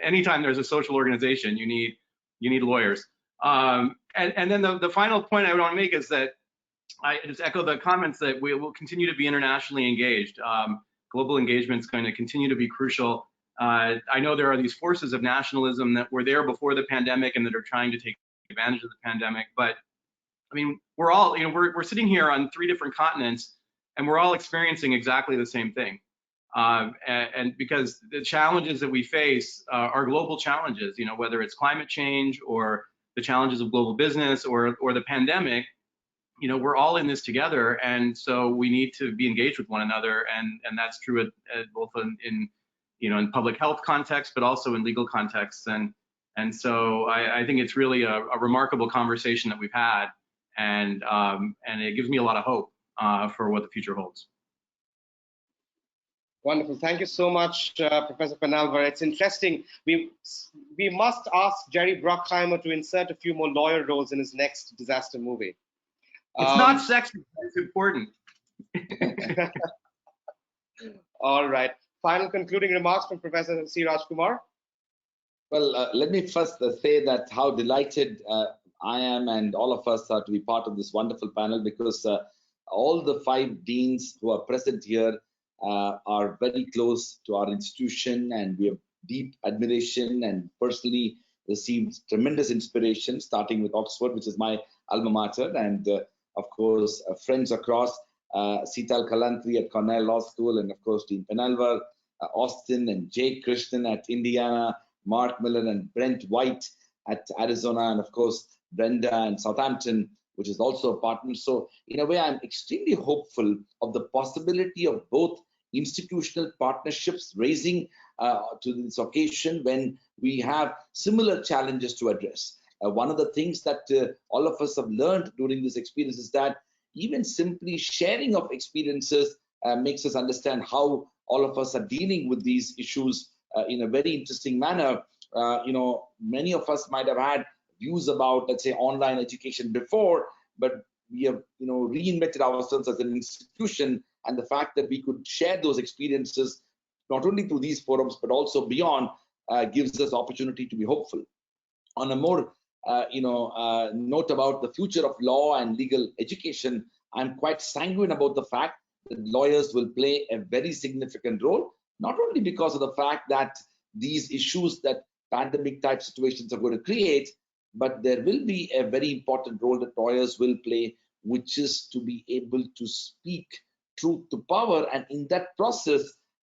[SPEAKER 6] anytime there's a social organization, you need lawyers. And then the final point I want to make is that I just echo the comments that we will continue to be internationally engaged. Global engagement is going to continue to be crucial. I know there are these forces of nationalism that were there before the pandemic and that are trying to take advantage of the pandemic, but I mean, we're all, we're sitting here on 3 different continents, and we're all experiencing exactly the same thing. And because the challenges that we face are global challenges, whether it's climate change or the challenges of global business or the pandemic, we're all in this together, and so we need to be engaged with one another, and that's true at both in public health context, but also in legal contexts. And so I think it's really a remarkable conversation that we've had. And it gives me a lot of hope for what the future holds.
[SPEAKER 2] Wonderful. Thank you so much, Professor Penalver. It's interesting. We must ask Jerry Bruckheimer to insert a few more lawyer roles in his next disaster movie.
[SPEAKER 6] It's not sexy, but it's important.
[SPEAKER 2] All right. Final concluding remarks from Professor C. Rajkumar.
[SPEAKER 7] Well, let me first say that how delighted I am and all of us are to be part of this wonderful panel, because all the 5 deans who are present here are very close to our institution, and we have deep admiration and personally received tremendous inspiration, starting with Oxford, which is my alma mater, and of course friends across Sital Kalantri at Cornell Law School, and of course Dean Penalver, Austen and Jay Krishnan at Indiana, Marc Miller and Brent White at Arizona, and of course Brenda and Southampton, which is also a partner. So in a way, I'm extremely hopeful of the possibility of both institutional partnerships raising to this occasion when we have similar challenges to address. One of the things that all of us have learned during this experience is that even simply sharing of experiences makes us understand how all of us are dealing with these issues in a very interesting manner. Many of us might have had views about, let's say, online education before, but we have, reinvented ourselves as an institution, and the fact that we could share those experiences not only through these forums but also beyond gives us opportunity to be hopeful. On a more, note about the future of law and legal education, I'm quite sanguine about the fact that lawyers will play a very significant role, not only because of the fact that these issues that pandemic type situations are going to create, but there will be a very important role that lawyers will play, which is to be able to speak truth to power, and in that process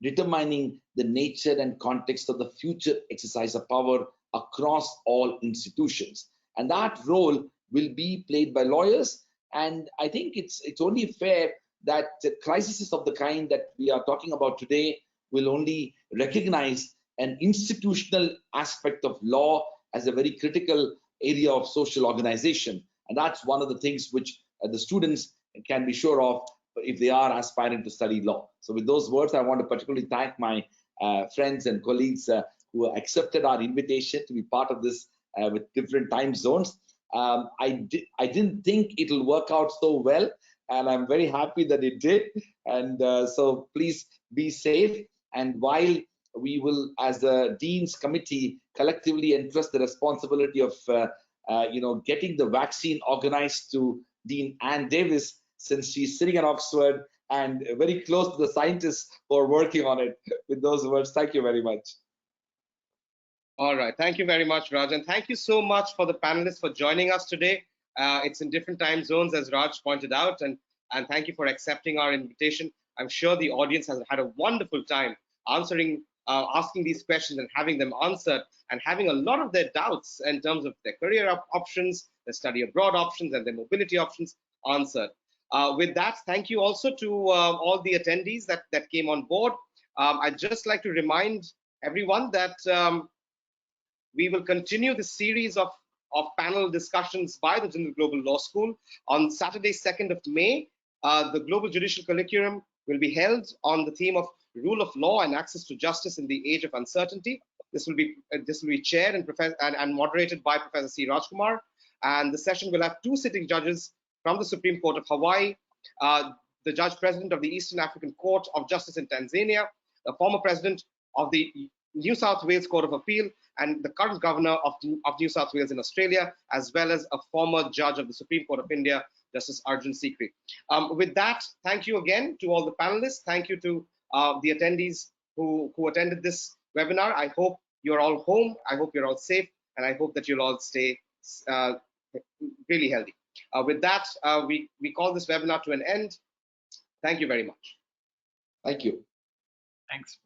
[SPEAKER 7] determining the nature and context of the future exercise of power across all institutions. And that role will be played by lawyers, and I think it's only fair that crises of the kind that we are talking about today will only recognize an institutional aspect of law as a very critical area of social organization. And that's one of the things which the students can be sure of if they are aspiring to study law. So with those words, I want to particularly thank my friends and colleagues who accepted our invitation to be part of this with different time zones. I didn't think it'll work out so well, and I'm very happy that it did. And so please be safe. And while we will, as a Dean's Committee, collectively entrust the responsibility of getting the vaccine organized to Dean Ann Davies, since she's sitting at Oxford and very close to the scientists who are working on it. With those words, thank you very much.
[SPEAKER 2] All right, thank you very much, Raj, and thank you so much for the panelists for joining us today. It's in different time zones, as Raj pointed out, and thank you for accepting our invitation. I'm sure the audience has had a wonderful time asking these questions and having them answered, and having a lot of their doubts in terms of their career options, their study abroad options, and their mobility options answered. With that, thank you also to all the attendees that came on board. I'd just like to remind everyone that we will continue the series of panel discussions by the Jindal Global Law School. On Saturday, 2nd of May, the Global Judicial Colloquium will be held on the theme of rule of law and access to justice in the age of uncertainty. This will be chaired and moderated by Professor C. Rajkumar. And the session will have 2 sitting judges from the Supreme Court of Hawaii, the Judge President of the Eastern African Court of Justice in Tanzania, the former President of the New South Wales Court of Appeal, and the current Governor of New South Wales in Australia, as well as a former Judge of the Supreme Court of India, Justice Arjun Sikri. With that, thank you again to all the panelists. Thank you to the attendees who attended this webinar. I hope you're all home. I hope you're all safe, and I hope that you'll all stay really healthy. With that, we call this webinar to an end. Thank you very much.
[SPEAKER 7] Thank you.
[SPEAKER 6] Thanks.